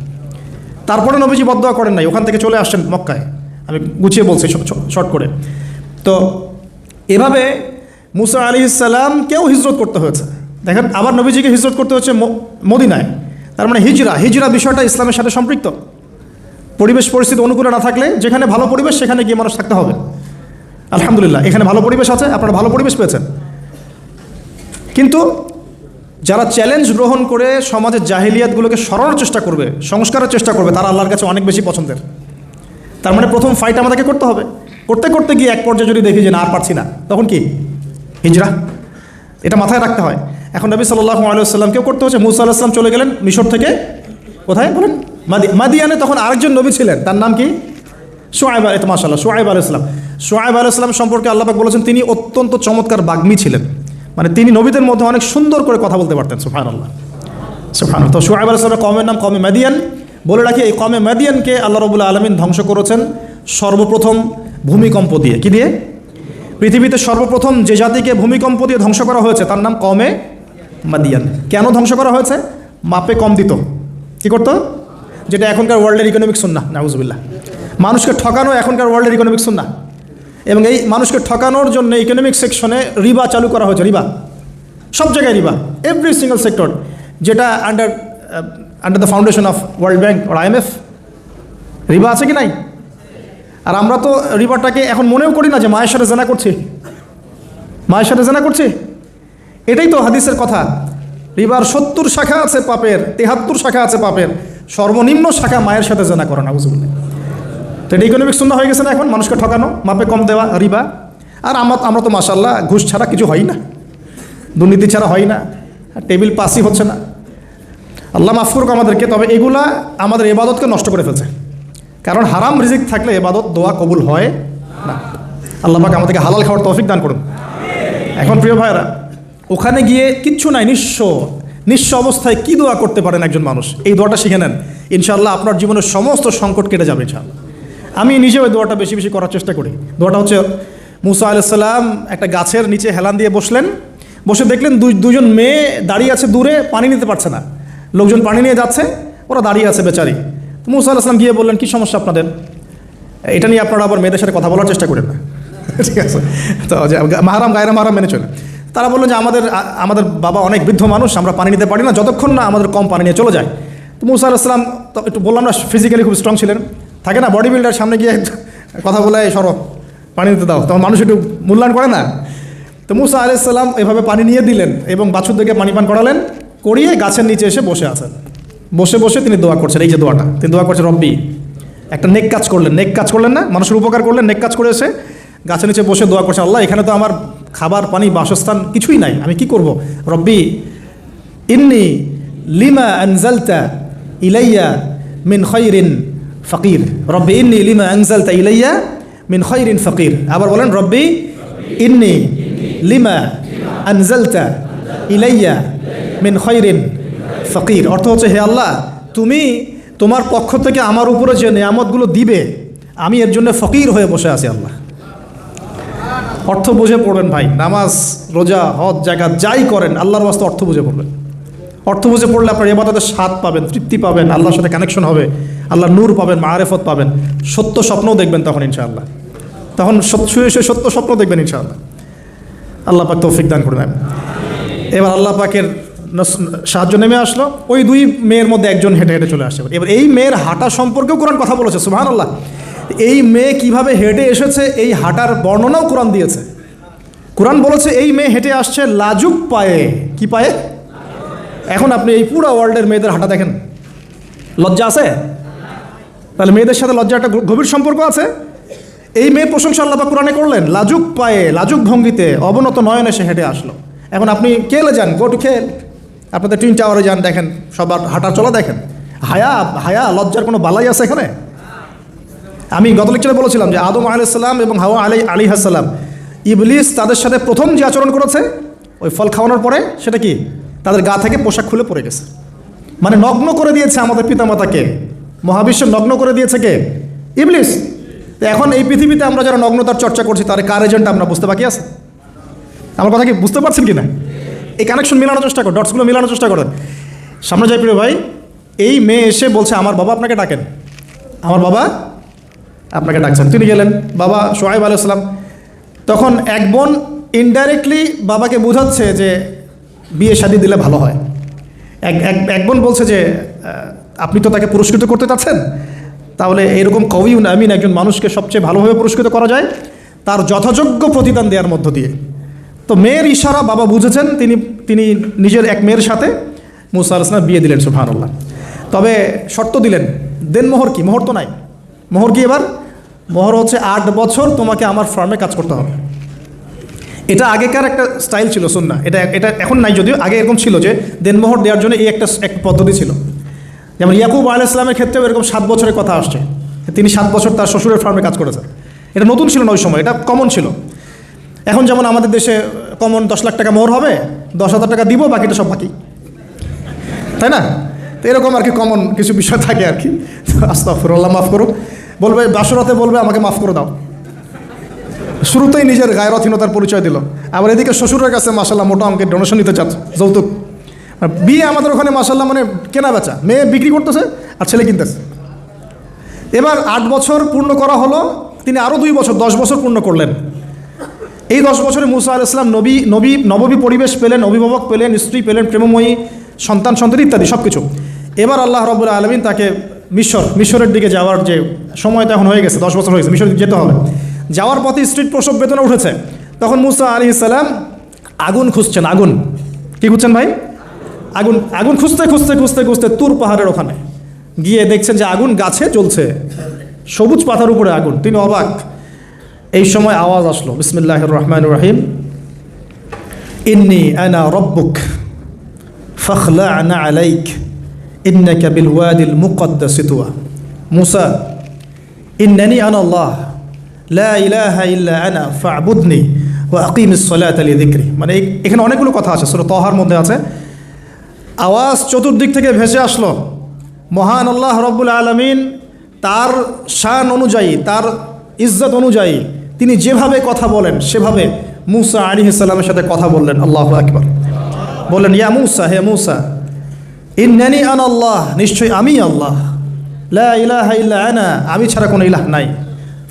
তারপরে নবীজি বদদোয়া করেন নাই, ওখান থেকে চলে আসছেন মক্কায়। আমি গুছিয়ে বলছি শর্ট করে। তো এভাবে মুসা আলাইহিস সালামকেও হিজরত করতে হয়েছে। দেখেন, আবার নবীজিকে হিজরত করতে হচ্ছে মদিনায়। তার মানে হিজরা বিষয়টা ইসলামের সাথে সম্পৃক্ত। পরিবেশ পরিস্থিতি অনুকূলে না থাকলে, যেখানে ভালো পরিবেশ সেখানে গিয়ে মানুষ থাকতে হবে। আলহামদুলিল্লাহ, এখানে ভালো পরিবেশ আছে, আপনারা ভালো পরিবেশ পেয়েছেন। কিন্তু যারা চ্যালেঞ্জ গ্রহণ করে সমাজের জাহিলিয়াতগুলোকে সরানোর চেষ্টা করবে, সংস্কারের চেষ্টা করবে, তারা আল্লাহর কাছে অনেক বেশি পছন্দের। তার মানে প্রথম ফাইট আমাদেরকে করতে হবে। করতে গিয়ে এক পর্যায়ে যদি দেখি যে না আর পারছি না, তখন কি? হিজরা। এটা মাথায় রাখতে হয়। এখন নবী সাল্লাল্লাহু আলাইহি ওয়াসাল্লামকেও করতে হচ্ছে। মুসা আলাইহিস সালাম চলে গেলেন মিশর থেকে কোথায় বলেন? মাদিয়ানে। তখন আরেকজন নবী ছিলেন, তার নাম কি? শুআয়ব। মাশাআল্লাহ, শুআয়ব আলাইহিস সালাম। শুআয়ব আলাইহিস সালাম সম্পর্কে আল্লাহ পাক বলেছেন তিনি অত্যন্ত চমৎকার বাগ্মী ছিলেন, মানে তিনি নবীদের মধ্যে অনেক সুন্দর করে কথা বলতে পারতেন। সুবহানাল্লাহ, সুবহানাল্লাহ। তো শুআয়ব আলাইহিস সালামের কওমের নাম কওমে মাদিয়ান। বলে রাখি, এই কওমে মাদিয়ানকে আল্লাহ রাব্বুল আলামিন ধ্বংস করেছেন সর্বপ্রথম ভূমিকম্প দিয়ে। কি দিয়ে? পৃথিবীতে সর্বপ্রথম যে জাতিকে ভূমিকম্প দিয়ে ধ্বংস করা হয়েছে তার নাম কওমে মাদিয়ান। কেন ধ্বংস করা হয়েছে? মাপে কম দিত। কি করতো? যেটা এখনকার ওয়ার্ল্ডের ইকোনমিক সুন্নাহ, নাউজুবিল্লাহ। মানুষকে ঠকানো এখনকার ওয়ার্ল্ডের ইকোনমিক সুন্নাহ। এবং এই মানুষকে ঠকানোর জন্য ইকোনমিক সেকশনে রিবা চালু করা হয়েছে। রিবা, সব জায়গায় রিবা, এভরি সিঙ্গল সেক্টর, যেটা under the foundation of world bank or IMF। রিবা আছে কি নাই? আর আমরা তো রিবাটাকে এখন মনেও করি না যে মায়ের সাথে জেনা করছি, মায়ের সাথে জেনা করছি। এটাই তো হাদিসের কথা। রিবার 70 শাখা আছে পাপের, 73 শাখা আছে পাপের, সর্বনিম্ন শাখা মায়ের সাথে জেনা করা, নাউজুবিল্লাহ। তো এটা ইকোনমিক সুন্নাহ হয়ে গেছে না এখন, মানুষকে ঠকানো, মাপে কম দেওয়া, রিবা। আর আমরা তো মাশাআল্লাহ ঘুষ ছাড়া কিছু হয় না, দুর্নীতি ছাড়া হয় না, টেবিল পাসই হচ্ছে না। আল্লাহ মাফ করুক আমাদেরকে। তবে এগুলা আমাদের ইবাদতকে নষ্ট করে ফেলছে, কারণ হারাম রিজিক থাকলে ইবাদত দোয়া কবুল হয় না। আল্লাহ পাক আমাদেরকে হালাল খাওয়ার তৌফিক দান করুন। এখন প্রিয় ভাইরা, ওখানে গিয়ে কিচ্ছু নাই, নিঃস্ব অবস্থায় কি দোয়া করতে পারেন একজন মানুষ? এই দোয়াটা শিখে নেন, ইনশাআল্লাহ আপনার জীবনের সমস্ত সংকট কেটে যাবে ইনশাআল্লাহ। আমি নিজেও এই দোয়াটা বেশি করার চেষ্টা করি। দোয়াটা হচ্ছে, মুসা আলাইহিস সালাম একটা গাছের নিচে হেলান দিয়ে বসলেন, বসে দেখলেন দুজন মেয়ে দাঁড়িয়ে আছে দূরে, পানি নিতে পারছে না, লোকজন পানি নিয়ে যাচ্ছে, ওরা দাঁড়িয়ে আছে বেচারি। তো মুসা আলাইহিস সালাম গিয়ে বললেন, কী সমস্যা আপনাদের? এটা নিয়ে আপনারা আবার মেয়েদের সাথে কথা বলার চেষ্টা করেন না, ঠিক আছে? তো যে মাহারাম গায়রা মাহারাম মেনে চলে। তারা বললেন যে আমাদের বাবা অনেক বৃদ্ধ মানুষ, আমরা পানি নিতে পারি না যতক্ষণ না আমাদের কম পানি নিয়ে চলে যায়। তো মুসা আলাইহিস সালাম তো একটু বললাম না, ফিজিক্যালি খুব স্ট্রং ছিলেন, থাকে না বডি বিল্ডার, সামনে গিয়ে কথা বলে সরো পানি নিতে দাও, তখন মানুষ একটু মূল্যায়ন করে না। তো মুসা আলাইহিস সালাম এভাবে পানি নিয়ে দিলেন এবং বাছুরদেরকে পানি পান করালেন, করিয়ে গাছের নিচে এসে বসে আছেন। বসে বসে তিনি দোয়া করছেন, এই যে দোয়াটা তিনি দোয়া করছেন, রব্বি, একটা নেক কাজ করলেন, নেক কাজ করলেন না, মানুষের উপকার করলেন, নেক কাজ করে এসে গাছের নিচে বসে দোয়া করছেন, আল্লাহ এখানে তো আমার খাবার পানি বাসস্থান কিছুই নাই, আমি কি করব? রব্বি ইন্নি লিমা আনজালতা ইলাইয়া মিন খায়রিন ফকির, রব্বি ইন্নি লিমা আনজালতা ইলাইয়া মিন খায়রিন ফকির। আবার বলেন, রব্বি ইন্নি লিমা আনজালতা ইলাইয়া মিন খায়রিন ফকির। অর্থ হচ্ছে, হে আল্লাহ, তুমি তোমার পক্ষ থেকে আমার উপরে যে নিয়ামতগুলো দিবে, আমি এর জন্য ফকির হয়ে বসে আছি আল্লাহ। অর্থ বুঝে পড়বেন ভাই, নামাজ রোজা হজ জাকাত যাই করেন আল্লাহর ওয়াস্তে অর্থ বুঝে পড়বেন। অর্থ বুঝে পড়লে আপনার ইবাদতের স্বাদ পাবেন, তৃপ্তি পাবেন, আল্লাহর সাথে কানেকশন হবে, আল্লাহর নূর পাবেন, মাআরিফত পাবেন, সত্য স্বপ্নও দেখবেন তখন ইনশাআল্লাহ। তখন শুয়ে সত্য স্বপ্ন দেখবেন ইনশাআল্লাহ। আল্লাহ পাক তৌফিক দান করে দেন। এবার আল্লাহ পাকের সাহায্য নেমে আসলো, ওই দুই মেয়ের মধ্যে একজন হেঁটে হেঁটে চলে আসছে। এবার এই মেয়ের হাঁটা সম্পর্কেও কোরআন কথা বলেছে, সুবহানাল্লাহ। এই মেয়ে কিভাবে হেঁটে এসেছে এই হাঁটার বর্ণনাও কোরআন দিয়েছে। কোরআন বলেছে এই মেয়ে হেঁটে আসছে লাজুক পায়ে। কি পায়ে? এখন আপনি এই পুরো ওয়ার্ল্ডের মেয়েদের হাঁটা দেখেন, লজ্জা আছে? তাহলে মেয়েদের সাথে লজ্জা একটা গভীর সম্পর্ক আছে। এই মেয়ের প্রশংসা আল্লাহ পাক কোরআনে করলেন, লাজুক পায়ে লাজুক ভঙ্গিতে অবনত নয়নে সে হেঁটে আসলো। এখন আপনি কেলে যান, গো টু খেল, আপনাদের টুইন টাওয়ারে যান, দেখেন সবার হাঁটার চলা দেখেন। হায়া লজ্জার কোনো বালাই আছে এখানে? আমি গত লেকচারে বলেছিলাম যে আদম আলাইহিস সালাম এবং হাওয়া আলাইহিস সালাম, ইবলিস তাদের সাথে প্রথম যে আচরণ করেছে ওই ফল খাওয়ানোর পরে, সেটা কি? তাদের গা থেকে পোশাক খুলে পড়ে গেছে, মানে নগ্ন করে দিয়েছে আমাদের পিতামাতাকে। মহাবিশ্ব নগ্ন করে দিয়েছে কে? ইবলিস। এখন এই পৃথিবীতে আমরা যারা নগ্নতার চর্চা করছি তার কার এজেন্ট আমরা বুঝতে বাকি আছে? আমার কথা কি বুঝতে পারছেন কি না? এই কানেকশন মেলানোর চেষ্টা করেন, ডটসগুলো মেলানোর চেষ্টা করেন। সামনে যাই প্রিয় ভাই, এই মেয়ে এসে বলছে, আমার বাবা আপনাকে ডাকেন, আমার বাবা আপনাকে ডাকছেন। তিনি গেলেন, বাবা শুআয়ব আলাইহিস সালাম। তখন এক বোন ইনডাইরেক্টলি বাবাকে বোঝাচ্ছে যে বিয়ে শাদী দিলে ভালো হয়। এক বোন বলছে যে আপনি তো তাকে পুরস্কৃত করতে চাচ্ছেন, তাহলে এরকম কওয়িউন আমিন একজন মানুষকে সবচেয়ে ভালোভাবে পুরস্কৃত করা যায় তার যথাযোগ্য প্রতিদান দেওয়ার মধ্য দিয়ে। তো মেয়ের ইশারা বাবা বুঝেছেন, তিনি নিজের এক মেয়ের সাথে মুসা আলাইহিস সালাম বিয়ে দিলেন, সুবহানাল্লাহ। তবে শর্ত দিলেন, দেন মোহর কি? মোহর তো নাই। মোহর কি এবার? মোহর হচ্ছে 8 বছর তোমাকে আমার ফার্মে কাজ করতে হবে। এটা আগেকার একটা স্টাইল ছিল, সুন্নাহ। এটা এখন নাই যদিও, আগে এরকম ছিল যে দেনমোহর দেওয়ার জন্য এই একটা পদ্ধতি ছিল। যেমন ইয়াকুব আলাইহিস সালামের ক্ষেত্রেও এরকম 7 বছরের কথা আসছে, তিনি 7 বছর তার শ্বশুরের ফার্মে কাজ করেছেন। এটা নতুন ছিল না ওই সময়, এটা কমন ছিল। এখন যেমন আমাদের দেশে কমন 10 লাখ টাকা মোহর হবে, 10,000 টাকা দিব, বাকিটা সব বাকি, তাই না? তো এরকম আর কি কমন কিছু বিষয় থাকে আর কি। আস্তাগফিরুল্লাহ, মাফ করো। বলবে বাসরাতে, বলবে আমাকে মাফ করে দাও। শুরুতেই নিজের গায়রথহীনতার পরিচয় দিল। আবার এদিকে শ্বশুরের কাছে মাশাল্লাহ মোটা অঙ্কের ডোনেশন নিতে চাচ্ছে, যৌতুক। বিয়ে আমাদের ওখানে মাশাল্লাহ মানে কেনা বেচা, মেয়ে বিক্রি করতেছে আর ছেলে কিনতেছে। এবার 8 বছর পূর্ণ করা হলো, তিনি আরও 2 বছর 10 বছর পূর্ণ করলেন। এই 10 বছরে মুসা আলাইহিস সালাম নবী পরিবেশ পেলেন, অভিভাবক পেলেন, স্ত্রী পেলেন, প্রেমময়ী সন্তান ইত্যাদি সব কিছু। এবার আল্লাহ রাব্বুল আলামিন তাকে মিশরের দিকে যাওয়ার যে সময়টা এখন হয়ে গেছে, 10 বছর হয়েছে, মিশরে যেতে হবে। যাওয়ার পথে স্ত্রীর প্রসব বেদনা উঠেছে। তখন মুসা আলাইহিস সালাম আগুন খুঁজছেন। আগুন কি খুঁজছেন ভাই? আগুন খুঁজতে তুর পাহাড়ের ওখানে গিয়ে দেখছেন যে আগুন গাছে জ্বলছে, সবুজ পাতার উপরে আগুন। তিনি অবাক। এই সময় আওয়াজ আসলো, বিসমিল্লাহির রহমানির রহিম, ইন্নী আনা রব্বুক ফাখলা'না আলাইক ইন্নাকা বিল ওয়াদিল মুকদ্দাস তুয়া। মুসা, ইন্নানি আনা আল্লাহ লা ইলাহা ইল্লা আনা ফা'বুদনি ওয়া আকিমিস সালাতা লিযিকরি। মানে এখানে অনেকগুলো কথা আছে, সূরা তাহার মধ্যে আছে। আওয়াজ চতুর্দিক থেকে ভেসে আসলো। মহান আল্লাহ রব্বুল আলামিন তার শান অনুযায়ী, তার ইজ্জত অনুযায়ী তিনি যেভাবে কথা বলেন সেভাবে মুসা আলাইহিস সালামের সাথে কথা বললেন। আল্লাহু আকবার। বললেন, ইয়া মুসা, হে মুসা, ইন্নানি আনা আল্লাহ, নিশ্চয়ই আমি আল্লাহ, লা ইলাহা ইল্লা আনা, আমি ছাড়া কোনো ইলাহ নাই,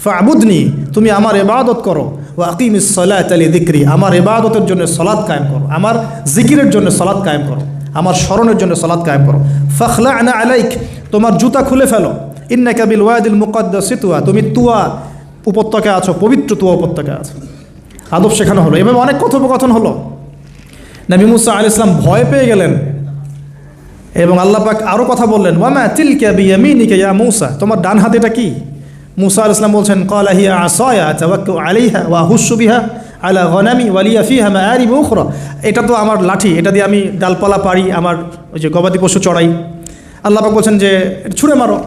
ফা'বুদনি, তুমি আমার ইবাদত করো, ওয়া আকিমিস সালাতা লিযিকরি, আমার ইবাদতের জন্য সালাত কায়েম করো, আমার জিকিরের জন্য সালাত কায়েম করো, আমার স্মরণের জন্য সালাত কায়েম করো। ফাখলা'না আলাইক, তোমার জুতা খুলে ফেলো, ইন্নাকা বিল ওয়াদিল মুকাদ্দাসি তুয়া, তুমি তুয়া উপত্যকায় আছো, পবিত্র তুয়া উপত্যকায় আছো। আদব শেখানো হলো। এভাবে অনেক কথোপকথন হলো। নবী মুসা আলাইহিস সালাম ভয় পেয়ে গেলেন এবং আল্লাহ পাক আরও কথা বললেন, ওয়ামা তিলকা বিয়ামিনিকা ইয়া মুসা, তোমার ডান হাতে এটা কি? মুসা আলাইহিস সালাম বলছেন, ক্বালা হিয়া আসায়া আতাওয়াক্কাউ আলাইহা ওয়া আহুশু বিহা আলা গনামি ওয়া লিয়া ফিহা মাআরিব উখরা, এটা তো আমার লাঠি, এটা দিয়ে আমি ডালপালা পারি, আমার ওই যে গবাদি পশু চড়াই। আল্লাহ পাক বলছেন যে ছুঁড়ে মারো,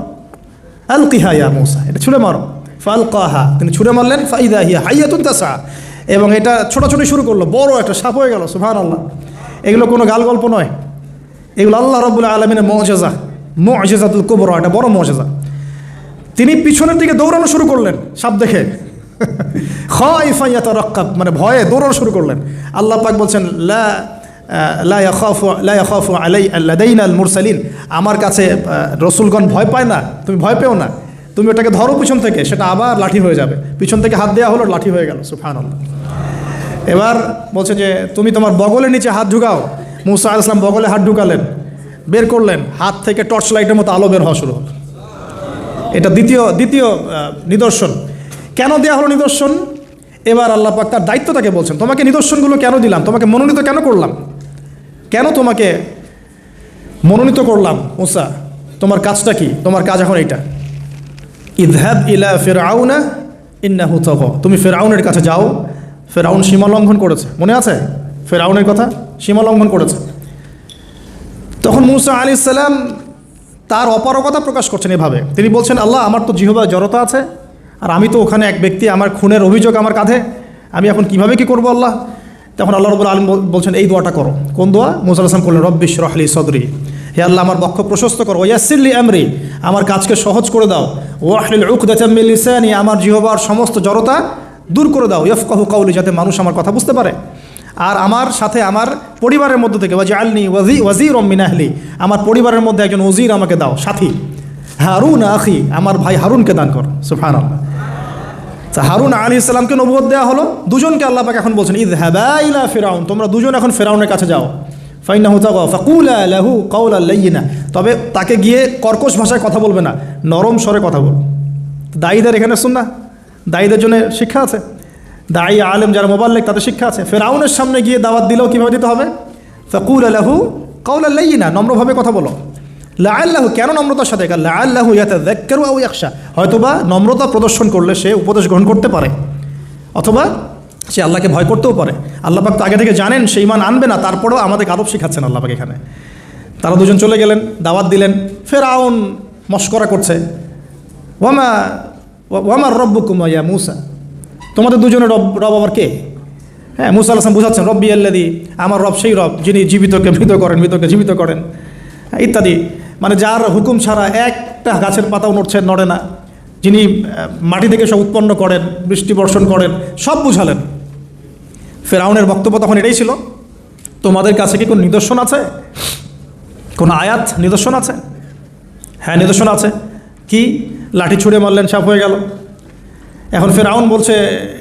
আলকিহা ইয়া মুসা, এটা ছুঁড়ে মারো। ফালকাহা, তিনি ছুঁড়ে মারলেন, ফাইদা হিয়া হাইয়াতুন তাসা, এবং এটা ছোটাছুটি শুরু করলো, বড় একটা সাপ হয়ে গেল। সুবহানাল্লাহ। এগুলো কোনো গাল গল্প নয়, এগুলো আল্লাহ রাব্বুল আলামিনের মুআজিজা, মুআজিজাতুল কুবরা, এটা বড় মুআজিজা। তিনি পিছনের দিকে দৌড়ানো শুরু করলেন সাপ দেখে, খাইফা ইয়াতারাক্কাব, মানে ভয়ে দৌড়ানো শুরু করলেন। আল্লাহ পাক বলছেন, লা ইয়াখাফু লাদাইনাল মুরসালিন, আমার কাছে রসুলগণ ভয় পায় না, তুমি ভয় পেও না, তুমি ওটাকে ধরো পিছন থেকে, সেটা আবার লাঠি হয়ে যাবে। পিছন থেকে হাত দেওয়া হলো, লাঠি হয়ে গেল। সুবহানাল্লাহ। এবার বলছে যে তুমি তোমার বগলের নিচে হাত ঢুকাও। মুসা আলাইহিস সালাম বগলে হাত ঢুকালেন, বের করলেন, হাত থেকে টর্চ লাইটের মতো আলো বের হওয়া শুরু হলো। এটা দ্বিতীয় নিদর্শন। কেন দেওয়া হলো নিদর্শন? এবার আল্লাহ পাক তার দায়িত্বটাকে বলছেন, তোমাকে নিদর্শনগুলো কেন দিলাম, তোমাকে মনোনীত কেন করলাম, কেন তোমাকে মনোনীত করলাম মুসা, তোমার কাজটা কি? তোমার কাজ এখন এইটা, ইযহাব ইলা ফিরআউনা ইন্নাহু তাগা, তুমি ফিরআউনের কাছে যাও, ফিরআউন সীমা লঙ্ঘন করেছে। মনে আছে ফিরআউনের কথা? সীমা লঙ্ঘন করেছে। তখন মুসা আলাইহিস সালাম তার অপারগতা প্রকাশ করছেন এভাবে, তিনি বলছেন, আল্লাহ, আমার তো জিহ্বার জড়তা আছে, আর আমি তো ওখানে এক ব্যক্তি, আমার খুনের অভিযোগ আমার কাঁধে, আমি এখন কিভাবে কি করবো আল্লাহ? তখন আল্লাহ রাব্বুল আলামিন বলছেন, এই দোয়াটা করো। কোন দোয়া? মুসা আলাইহিস সালাম করলেন, রব্বি ইশরাহ লি সদরি, হে আল্লাহ, আমার বক্ষ প্রশস্ত করো, ওয়াসসির লি আমরি, আমার কাজকে সহজ করে দাও, ওয়াহলিল উকদাতাম মিন লিসানি, আমার জিহ্বার সমস্ত জড়তা দূর করে দাও, ইয়াফকাহু কাওলি, যাতে মানুষ আমার কথা বুঝতে পারে। আর আমার সাথে আমার পরিবারের মধ্য থেকে ওয়াজআলনি ওয়াজিরাম মিন আহলি, আমার পরিবারের মধ্যে একজন ওজির আমাকে দাও, সাথী। হারুন আখি, আমার ভাই হারুনকে দান কর। সুবহানাল্লাহ। তা হারুন আলাইহিস সালামকে নবুয়ত দেওয়া হলো, দুজনকে আল্লাহ পাক এখন বলছেন, ইযহাবা ইলা ফিরআউন, তোমরা দুজন এখন ফিরআউনের কাছে যাও, ফাইন্নাহু তাগা ফাকুলা লাহু কাওলাল লাইয়িনা, তবে তাকে গিয়ে কর্কশ ভাষায় কথা বলবে না, নরম স্বরে কথা বল। দায়ীদের এখানে সুন্নাহ, দায়ীদের জন্য শিক্ষা আছে, দায়ী আলেম যারা মুবাল্লিগ তাদের শিক্ষা আছে। ফিরআউনের সামনে গিয়ে দাওয়াত দিলেও কীভাবে দিতে হবে? ফাকুলা লাহু কাওলাল লাইয়িনা, নম্রভাবে কথা বলো। লাআল্লাহু, কেন নম্রতার সাথে? লাআল্লাহু ইয়াতাযাক্কারু আও ইয়াখশা, হয়তোবা নম্রতা প্রদর্শন করলে সে উপদেশ গ্রহণ করতে পারে, অথবা সে আল্লাহকে ভয় করতেও পারে। আল্লাহ পাক তো আগে থেকে জানেন সে ঈমান আনবে না, তারপরেও আমাদের আদব শেখাচ্ছেন আল্লাহ পাক এখানে। তারা দুজন চলে গেলেন, দাওয়াত দিলেন। ফিরআউন মশকরা করছে, ওয়ামা রব্বুকুম ইয়া মুসা, তোমাদের দুজনের রব আবার কে? হ্যাঁ, মুসা আলাইহিস সালাম বুঝাচ্ছেন, রব্বি আল্লাযী, আমার রব সেই রব যিনি জীবিতকে মৃত করেন, মৃতকে জীবিত করেন, ইত্যাদি। মানে যার হুকুম ছাড়া একটা গাছের পাতাও নড়ে না, যিনি মাটি থেকে সব উৎপন্ন করেন, বৃষ্টি বর্ষণ করেন, সব বুঝালেন। ফিরআউনের বক্তব্য তখন এটাই ছিল, তোমাদের কাছে কি কোনো নিদর্শন আছে, কোনো আয়াত নিদর্শন আছে? হ্যাঁ, নিদর্শন আছে। কি? লাঠি ছুঁড়ে মারলেন, সাপ হয়ে গেল। এখন ফিরআউন বলছে,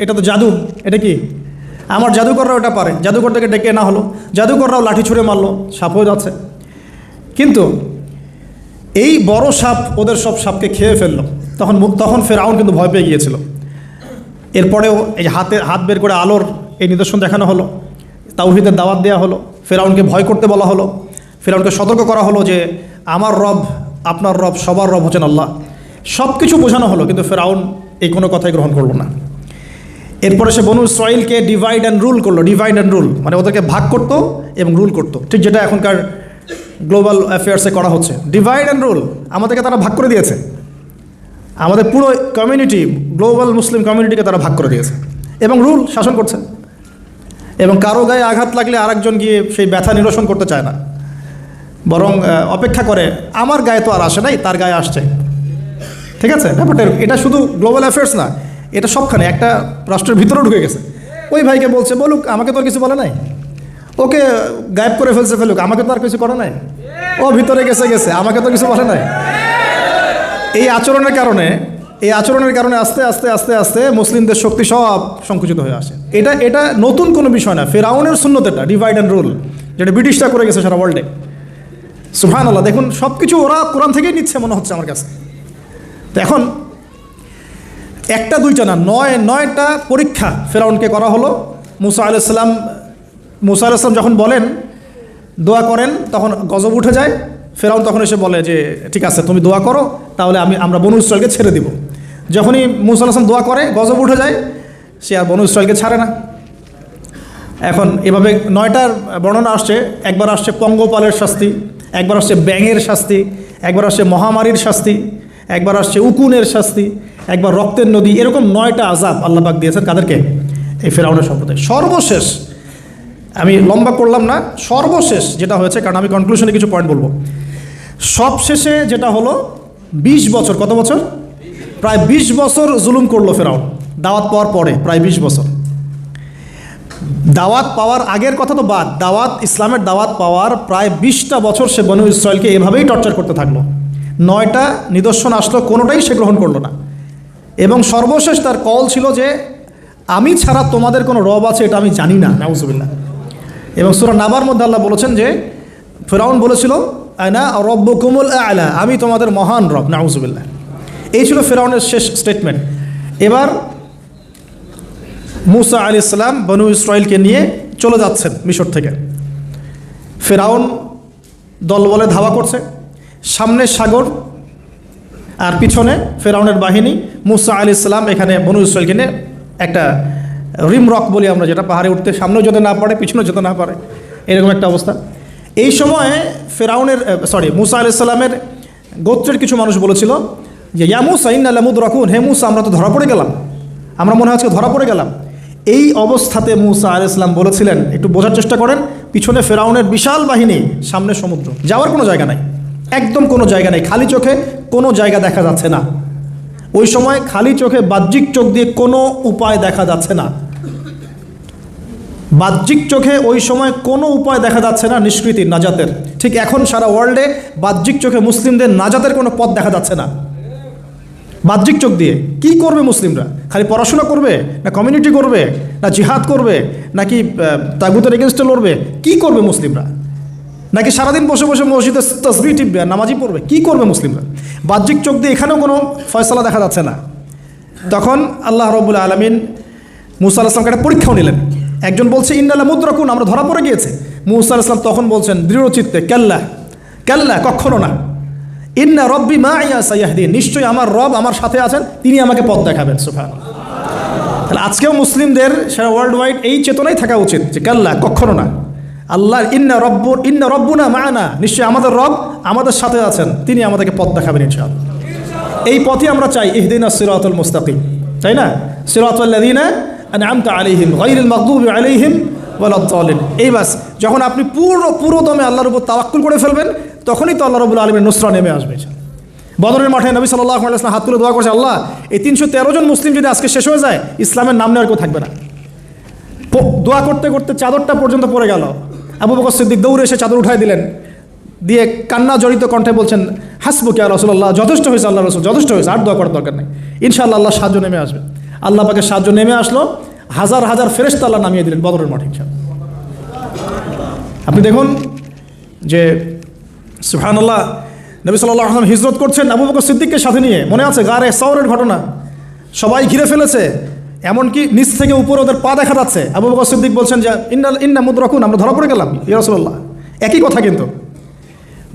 এটা তো জাদু, এটা কি? আমার জাদুকররাও এটা পারে, জাদুকর থেকে ডেকে না হলো, জাদুকররাও লাঠি ছুঁড়ে মারলো, সাপ হয়ে যাচ্ছে। কিন্তু এই বড় সাপ ওদের সব সাপকে খেয়ে ফেললো। তখন ফিরআউন কিন্তু ভয় পেয়ে গিয়েছিল। এরপরেও এই হাত বের করে আলোর এই নিদর্শন দেখানো হলো, তাওহীদের দাওয়াত দেওয়া হলো, ফিরআউনকে ভয় করতে বলা হলো, ফিরআউনকে সতর্ক করা হলো যে আমার রব, আপনার রব, সবার রব হচ্ছেন আল্লাহ। সব কিছু বোঝানো হলো, কিন্তু ফিরআউন এই কোনো কথাই গ্রহণ করলো না। এরপরে সে বনু ইসরাঈলকে ডিভাইড অ্যান্ড রুল করলো। ডিভাইড অ্যান্ড রুল মানে ওদেরকে ভাগ করতো এবং রুল করতো, ঠিক যেটা এখনকার গ্লোবাল অ্যাফেয়ার্সে করা হচ্ছে। ডিভাইড অ্যান্ড রুল, আমাদেরকে তারা ভাগ করে দিয়েছে, আমাদের পুরো কমিউনিটি, গ্লোবাল মুসলিম কমিউনিটিকে তারা ভাগ করে দিয়েছে এবং রুল শাসন করছে। এবং কারো গায়ে আঘাত লাগলে আরেকজন গিয়ে সেই ব্যথা নিরসন করতে চায় না, বরং অপেক্ষা করে, আমার গায়ে তো আর আসে নাই, তার গায়ে আসছে। ঠিক আছে, ব্যাপারটা এটা শুধু গ্লোবাল অ্যাফেয়ার্স না, এটা সবখানে, একটা রাষ্ট্রের ভিতরেও ঢুকে গেছে। ওই ভাইকে বলছে বলুক, আমাকে তো আর কিছু বলে নাই, ওকে গায়েব করে ফেলছে ফেলুক, আমাকে তো আর কিছু করে নাই, ও ভিতরে গেছে আমাকে তো কিছু বলে নাই। এই আচরণের কারণে আস্তে আস্তে আস্তে আস্তে মুসলিমদের শক্তি সব সংকুচিত হয়ে আসে। এটা নতুন কোনো বিষয় না, ফেরাউনের সুন্নত, এটা ডিভাইড অ্যান্ড রুল, যেটা ব্রিটিশরা করে গেছে সারা ওয়ার্ল্ডে। সুবহানাল্লাহ, দেখুন সব কিছু ওরা কোরআন থেকেই নিচ্ছে মনে হচ্ছে আমার কাছে। তো এখন একটা দুইটা না, নয়টা পরীক্ষা ফেরাউনকে করা হলো। মুসা আলাইহিস সালাম যখন বলেন, দোয়া করেন, তখন গজব উঠে যায়। ফেরাউন তখন এসে বলে যে ঠিক আছে তুমি দোয়া করো, তাহলে আমরা বনু ইসরাইলকে ছেড়ে দিব। যখনই মুসা আলাইহিস সালাম দোয়া করে, গজব উঠে যায়, সে আর বনু ইসরাইলকে ছাড়ে না। এখন এভাবে 9টার বর্ণনা আসছে। একবার আসছে পঙ্গপালের শাস্তি, একবার আসছে ব্যাঙের শাস্তি, একবার আসছে মহামারীর শাস্তি, একবার আসছে উকুনের শাস্তি, একবার রক্তের নদী। এরকম 9টা আযাব আল্লাহ পাক দিয়েছেন কাদেরকে? এই ফেরাউনের সম্প্রদায়। সর্বশেষ, আমি লম্বা করলাম না, সর্বশেষ যেটা হয়েছে, কারণ আমি কনক্লুশনে কিছু পয়েন্ট বলবো। সবশেষে যেটা হলো 20 বছর, কত বছর? প্রায় 20 বছর জুলুম করলো ফেরাউন দাওয়াত পাওয়ার পরে। প্রায় 20 বছর। দাওয়াত পাওয়ার আগের কথা তো বাদ, ইসলামের দাওয়াত পাওয়ার প্রায় 20টা বছর সে বনু ইসরাইলকে এভাবেই টর্চার করতে থাকলো। 9টা নিদর্শন আসলো, কোনোটাই সে গ্রহণ করলো না। এবং সর্বশেষ তার কল ছিল যে আমি ছাড়া তোমাদের কোনো রব আছে এটা আমি জানি না, নাউজুবিল্লাহ। এবং সূরা নাবার মধ্যে আল্লাহ বলেছেন যে ফেরাউন বলেছিল আনা রব্বুকুমুল আ'লা, আমি তোমাদের মহান রব, নাউজুবিল্লাহ। এই ছিল ফেরাউনের শেষ স্টেটমেন্ট। এবার মুসা আলাইহিস সালাম বনু ইসরাইলকে নিয়ে চলে যাচ্ছেন মিশর থেকে। ফেরাউন দলবলে ধাওয়া করছে, সামনে সাগর আর পিছনে ফেরাউনের বাহিনী। মুসা আলাইহিস সালাম এখানে বনু ইসরাইলকে নিয়ে একটা রিম রক বলি আমরা, যেটা পাহাড়ে উঠতে সামনেও যেতে না পারে পিছনেও যেতে না পারে, এরকম একটা অবস্থা। এই সময়ে মুসা আলাইহিস সালামের গোত্রের কিছু মানুষ বলেছিল যে ইয়া মুসা ইন্না লামুদরাকুন, হে মুসা আমরা তো ধরা পড়ে গেলাম, আমরা মনে হয় আজকে ধরা পড়ে গেলাম। এই অবস্থাতে মুসা আলাইহিস সালাম বলেছিলেন, একটু বোঝার চেষ্টা করেন, পিছনে ফেরাউনের বিশাল বাহিনী, সামনে সমুদ্র, যাওয়ার কোনো জায়গা নাই, একদম কোনো জায়গা নেই, খালি চোখে কোনো জায়গা দেখা যাচ্ছে না। ওই সময় খালি চোখে, বাহ্যিক চোখ দিয়ে কোনো উপায় দেখা যাচ্ছে না। বাহ্যিক চোখে ওই সময় কোনো উপায় দেখা যাচ্ছে না নিষ্কৃতির, নাজাতের। ঠিক এখন সারা ওয়ার্ল্ডে বাহ্যিক চোখে মুসলিমদের নাজাতের কোনো পথ দেখা যাচ্ছে না। বাহ্যিক চোখ দিয়ে কি করবে মুসলিমরা? খালি পড়াশোনা করবে, না কমিউনিটি করবে, না জিহাদ করবে, নাকি তাগুতের এগেনস্টে লড়বে? কি করবে মুসলিমরা? নাকি সারাদিন বসে বসে মসজিদে তাসবিহ টিপবে আর নামাজি পড়বে? কি করবে মুসলিমরা? বাহ্যিক চোখ দিয়ে এখানেও কোনো ফয়সালা দেখা যাচ্ছে না। তখন আল্লাহ রাব্বুল আলামিন মুসা আলাইহিস সালামকে একটা পরীক্ষাও নিলেন। একজন বলছে ইন্না লামুদরাকুন, আমরা ধরা পড়ে গিয়েছে। মুসা আলাইহিস সালাম তখন বলছেন দৃঢ়চিত্তে, কাল্লা কাল্লা, কখনো না, ইন্না রব্বি মাইয়া সায়াহদিন, নিশ্চয়ই আমার রব আমার সাথে আছেন, তিনি আমাকে পথ দেখাবেন। সুবহানাল্লাহ। তাহলে আজকেও মুসলিমদের সারা ওয়ার্ল্ড ওয়াইড এই চেতনাই থাকা উচিত যে কাল্লা, কখনো না, আল্লাহ ইন্না রব্বুনা মা'না, নিশ্চয়ই আমাদের রব আমাদের সাথে আছেন, তিনি আমাদেরকে পথ দেখাবেন ইনশাআল্লাহ। এই পথই আমরা চাই, ইহদিনাস সিরাতাল মুস্তাকিম, তাই না? সিরাতাল লাযিনা আন'আমতা আলাইহিম গায়রিল মাগদুবি আলাইহিম ওয়ালাদ-দাল্লিন। এই বাস, যখন আপনি পুরো দমে আল্লাহর উপর তাওয়াক্কুল করে ফেলবেন, তখনই তো আল্লাহ রাব্বুল আলামিনের নুসরা নেমে আসবে। বদরের মাঠে নবী সাল্লাল্লাহু আলাইহি ওয়াসাল্লাম হাত তুলে দোয়া করছে, আল্লাহ এই 313 জন মুসলিম যদি আজকে শেষ হয়ে যায়, ইসলামের নাম নেওয়ার কেউ থাকবে না। দোয়া করতে করতে চাদরটা পর্যন্ত পড়ে গেল। আবু বকর সিদ্দিক দৌড়ে এসে চাদর উঠাই দিলেন, দিয়ে কান্না জড়িত কণ্ঠে বলছেন, হাসবুক ইয়া রাসূলুল্লাহ, যথেষ্ট হয়েছে আল্লাহ রাসূল, যথেষ্ট হয়েছে, আর দোয়া করার দরকার নেই, ইনশাআল্লাহ আল্লাহ সাহায্য নেমে আসবে। আল্লাহ পাকের সাহায্য নেমে আসলো, হাজার হাজার ফেরেশতা আল্লাহ নামিয়ে দিলেন বদরের মাঠে। আপনি দেখুন যে সুবহানাল্লাহ, নবী সাল্লাল্লাহু আলাইহি ওয়াসাল্লাম হিজরত করছেন আবু বকর সিদ্দিককে সাথে নিয়ে, মনে আছে গারে সাওরের ঘটনা, সবাই ঘিরে ফেলেছে, এমনকি নিচ থেকে উপরে ওদের পা দেখা যাচ্ছে। আবু বকর সিদ্দিক বলছেন যে ইন্না মুদরাকুন, আমরা ধরা পড়ে গেলাম ইয়া রাসূলুল্লাহ। একই কথা কিন্তু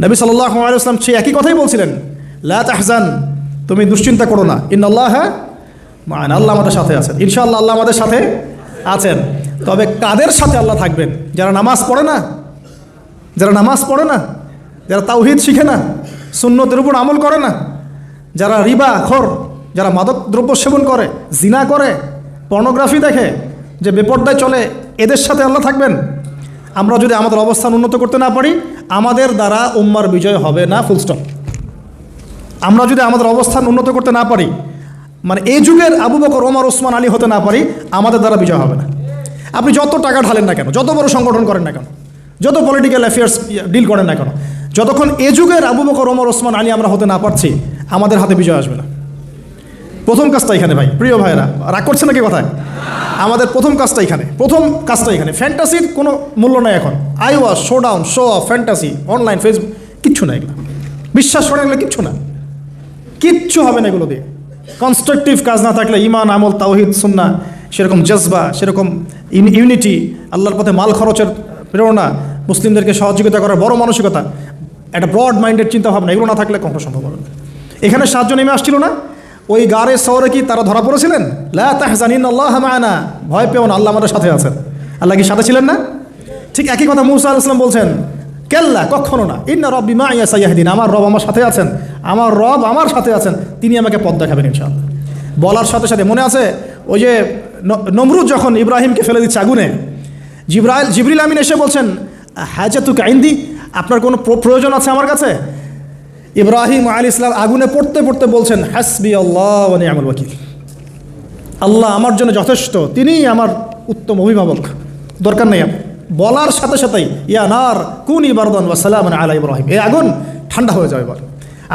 নবী সাল্লাল্লাহু আলাইহি ওয়াসাল্লাম সেই একই কথাই বলছিলেন, লা তাহজান, তুমি দুশ্চিন্তা করো না, ইন্নাল্লাহা মা'ানা, আল্লাহ আমাদের সাথে আছেন, ইনশাআল্লাহ আল্লাহ আমাদের সাথে আছেন। তবে কাদের সাথে আল্লাহ থাকবেন? যারা নামাজ পড়ে না, যারা তাওহীদ শিখে না, সুন্নতের উপর আমল করে না, যারা রিবা খোর, যারা মাদক দ্রব্য সেবন করে, জিনা করে, পর্নোগ্রাফি দেখে, যে বেপর্দায় চলে, এদের সাথে আল্লাহ থাকবেন। আমরা যদি আমাদের অবস্থান উন্নত করতে না পারি, আমাদের দ্বারা উম্মার বিজয় হবে না, ফুল স্টপ। আমরা যদি আমাদের অবস্থান উন্নত করতে না পারি, মানে এই যুগের আবু বকর, ওমর, ওসমান, আলী হতে না পারি, আমাদের দ্বারা বিজয় হবে না। আপনি যত টাকা ঢালেন না কেন, যত বড় সংগঠন করেন না কেন, যত পলিটিক্যাল অ্যাফেয়ার্স ডিল করেন না কেন, যতক্ষণ এ যুগের আবু বকর, ওমর, ওসমান, আলী আমরা হতে না পারছি, আমাদের হাতে বিজয় আসবে না। প্রথম কাজটা এখানে ভাই, প্রিয় ভাইরা, রাগ করছে নাকি কথায়? আমাদের প্রথম কাজটা এখানে। ফ্যান্টাসির কোনো মূল্য নাই এখন। Eyewash, showdown, show off, fantasy, online, Facebook, কিচ্ছু না এগুলো। বিশ্বাস করেন এগুলো কিচ্ছু না, কিচ্ছু হবে না এগুলো দিয়ে। কনস্ট্রাকটিভ কাজ না থাকলে, ইমান, আমল, তাওহীদ, সুন্নাহ, সেরকম জজবা, সেরকম ইউনিটি, আল্লাহর পথে মাল খরচের প্রেরণা, মুসলিমদেরকে সহযোগিতা করার বড় মানসিকতা, একটা ব্রড মাইন্ডেড চিন্তাভাবনা, এগুলো না থাকলে কখনো সম্ভব হবে না। এখানে সাহায্য নেমে আসছিল না? ওই গারে শহরে কি তারা ধরা পড়েছিলেন? লা তাহজানিন্নাল্লাহ মা'ানা, ভয় পেও না, আল্লাহ আমাদের সাথে আছেন। আল্লাহ কি সাথে ছিলেন না? ঠিক একই কথা মুসা আলাইহিস সালাম বলছেন, কেল্লা, কখনো না, ইন্না রব্বি মা'ইয়া সাইয়াহদিন, আমার রব আমার সাথে আছেন, আমার রব আমার সাথে আছেন, তিনি আমাকে পথ দেখাবেন ইনশাআল্লাহ। বলার সাথে সাথে মনে আছে ওই যে নমরুদ যখন ইব্রাহিমকে ফেলে দিচ্ছে আগুনে, জিবরিল আমিন এসে বলছেন, হাজাতুকা ইনদি, আপনার কোনো প্রয়োজন আছে আমার কাছে? ইব্রাহিম আলাইহিস সালাম আগুনে পড়তে পড়তে বলছেন, হাসবি আল্লাহ ওয়া নি'মাল ওয়াকিল, আল্লাহ আমার জন্য যথেষ্ট, তিনিই আমার উত্তম অভিভাবক, দরকার নেই। বলার সাথে সাথেই ইয়া নার কুনি বারদান ওয়া সালামান আলা ইব্রাহিম, এই আগুন ঠান্ডা হয়ে যাবে। এবার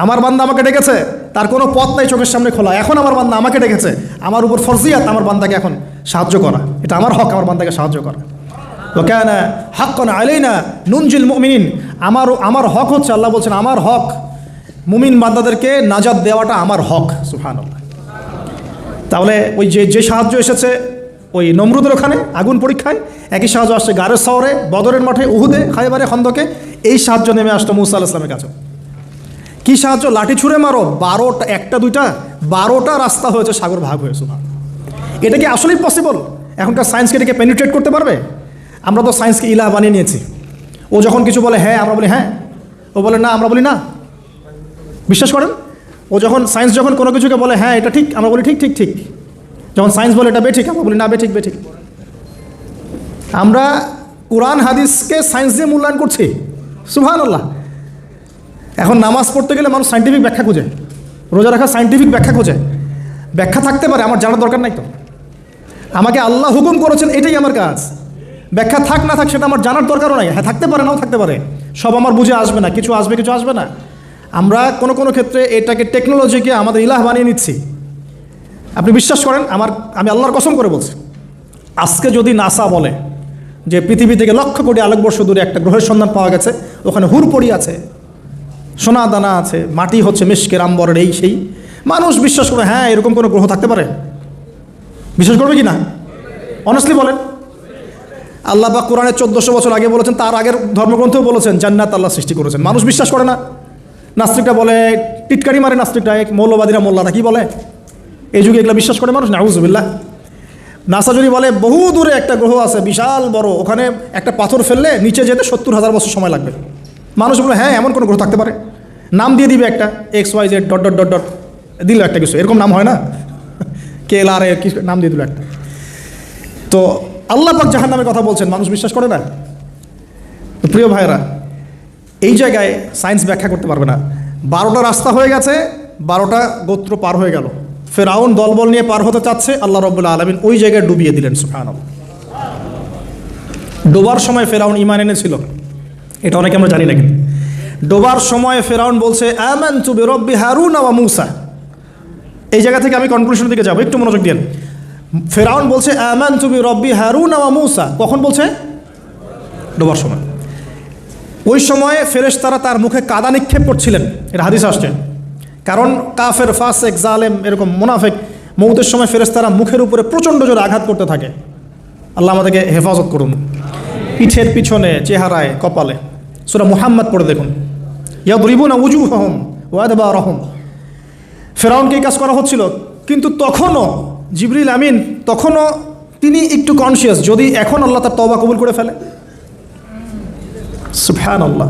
আমার বান্দা আমাকে ডেকেছে, তার কোনো পথ নাই চোখের সামনে খোলা, এখন আমার বান্দা আমাকে ডেকেছে, আমার উপর ফরজিয়াত আমার বান্দাকে এখন সাহায্য করা, এটা আমার হক, আমার বান্দাকে সাহায্য করা। ওয়া কানা হাক্কান আলাইনা নুনজিল মুমিনিন, আমার হক হচ্ছে, আল্লাহ বলছেন আমার হক মুমিন বান্দাদেরকে নাজাত দেওয়াটা আমার হক। সুবহানাল্লাহ। তাহলে ওই যে সাহায্য এসেছে ওই নমরুদের ওখানে আগুন পরীক্ষায়, একই সাহায্য আসছে গারের শহরে, বদরের মাঠে, উহুদে, খায়বারে, খন্দকে, এই সাহায্য নেমে আসতো মুসা আলাইহিস সালামের কাছে। কি সাহায্য? লাঠি ছুঁড়ে মারো, 12টা, একটা দুইটা 12টা রাস্তা হয়েছে, সাগর ভাগ হয়েছে। এটা কি আসলেই পসিবল? এখনকার সায়েন্সকে এটাকে পেনিট্রেট করতে পারবে? আমরা তো সায়েন্সকে ইলাহ বানিয়ে নিয়েছি। ও যখন কিছু বলে হ্যাঁ, আমরা বলি হ্যাঁ, ও বলে না, আমরা বলি না। বিশ্বাস করেন? ও যখন সায়েন্স যখন কোনো কিছুকে বলে হ্যাঁ এটা ঠিক, আমরা বলি ঠিক ঠিক ঠিক। যখন সায়েন্স বলে এটা বেঠিক, আমরা বলি না বেঠিক বেঠিক। আমরা কোরআন হাদিসকে সায়েন্স দিয়ে মূল্যায়ন করছি। সুবহানাল্লাহ। এখন নামাজ পড়তে গেলে মানুষ সায়েন্টিফিক ব্যাখ্যা খোঁজে, রোজা রাখা সায়েন্টিফিক ব্যাখ্যা খোঁজে। ব্যাখ্যা থাকতে পারে, আমার জানার দরকার নাই তো। আমাকে আল্লাহ হুকুম করেছেন, এটাই আমার কাজ। ব্যাখ্যা থাক না থাক সেটা আমার জানার দরকারও নাই। হ্যাঁ থাকতে পারে, নাও থাকতে পারে, সব আমার বুঝে আসবে না, কিছু আসবে কিছু আসবে না। আমরা কোনো কোনো ক্ষেত্রে এটাকে টেকনোলজিকে আমাদের ইলাহ বানিয়ে নিচ্ছি। আপনি বিশ্বাস করেন, আমি আল্লাহর কসম করে বলছি, আজকে যদি নাসা বলে যে পৃথিবী থেকে লক্ষ কোটি আলোকবর্ষ দূরে একটা গ্রহের সন্ধান পাওয়া গেছে, ওখানে হুরপড়ি আছে, সোনা দানা আছে, মাটি হচ্ছে মিশকের আম্বরের, এই সেই, মানুষ বিশ্বাস করে হ্যাঁ এরকম কোনো গ্রহ থাকতে পারে? বিশ্বাস করবে কি না? অনেস্টলি বলেন। আল্লাহ পাক কোরআনে 1400 বছর আগে বলেছেন, তার আগের ধর্মগ্রন্থেও বলেছেন জান্নাত আল্লাহ সৃষ্টি করেছেন। মানুষ বিশ্বাস করে না। নাস্তিকটা বলে, টিটকারি মারে নাস্তিকটা, মৌলবাদীরা, মোল্লারা কি বলে, এই যুগে এগুলো বিশ্বাস করে মানুষ। নাউজুবিল্লাহ। নাসা যদি বলে বহু দূরে একটা গ্রহ আছে বিশাল বড়, ওখানে একটা পাথর ফেললে নিচে যেতে 70,000 বছর সময় লাগবে, মানুষ বলে হ্যাঁ এমন কোনো গ্রহ থাকতে পারে? নাম দিয়ে দিবে একটা XYZ dot dot dot dot, দিল একটা কিছু, এরকম নাম হয় না, KLR কি নাম দিয়ে দিল একটা। তো আল্লাহ পাক জাহান্নামের কথা বলছেন, মানুষ বিশ্বাস করে না। তো প্রিয় ভাইরা, এই জায়গায় সায়েন্স ব্যাখ্যা করতে পারবে না। 12টা রাস্তা হয়ে গেছে, 12টা গোত্র পার হয়ে গেল। ফেরাউন দলবল নিয়ে পার হতে চাচ্ছে, আল্লাহ রাব্বুল আলামিন ওই জায়গায় ডুবিয়ে দিলেন। সুবহানাল্লাহ। ডোবার সময় ফেরাউন ঈমান এনেছিল, এটা অনেকে আমরা জানি না। কিন্তু ডোবার সময় ফেরাউন বলছে আমানতু বিরব্বি হারুন ওয়া মূসা। এই জায়গা থেকে আমি কনক্লুশনের দিকে যাব, একটু মনোযোগ দিন। ফেরাউন বলছে আমানতু বিরব্বি হারুন ওয়া মূসা, কখন বলছে? ডোবার সময়। ওই সময়ে ফেরেশতারা তার মুখে কাদা নিক্ষেপ করছিলেন, এটা হাদিস আসছে। কারণ কাফের, ফাসেক, জালেম, এরকম মুনাফিক মৌতের সময় ফেরেশতারা মুখের উপরে প্রচণ্ড জোরে আঘাত করতে থাকে। আল্লাহ আমাদেরকে হেফাজত করুন। পিঠের পিছনে, চেহারায়, কপালে। সূরা মুহাম্মদ পড়ে দেখুন, ইয়াদরিবুনা উজুহাহুম ওয়া আদবারহুম। ফেরাউনকে এই কাজ করা হচ্ছিল, কিন্তু তখনও জিবরিল আমিন তখনও তিনি একটু কনসিয়াস, যদি এখন আল্লাহ তার তওবা কবুল করে ফেলে। সুবহানাল্লাহ।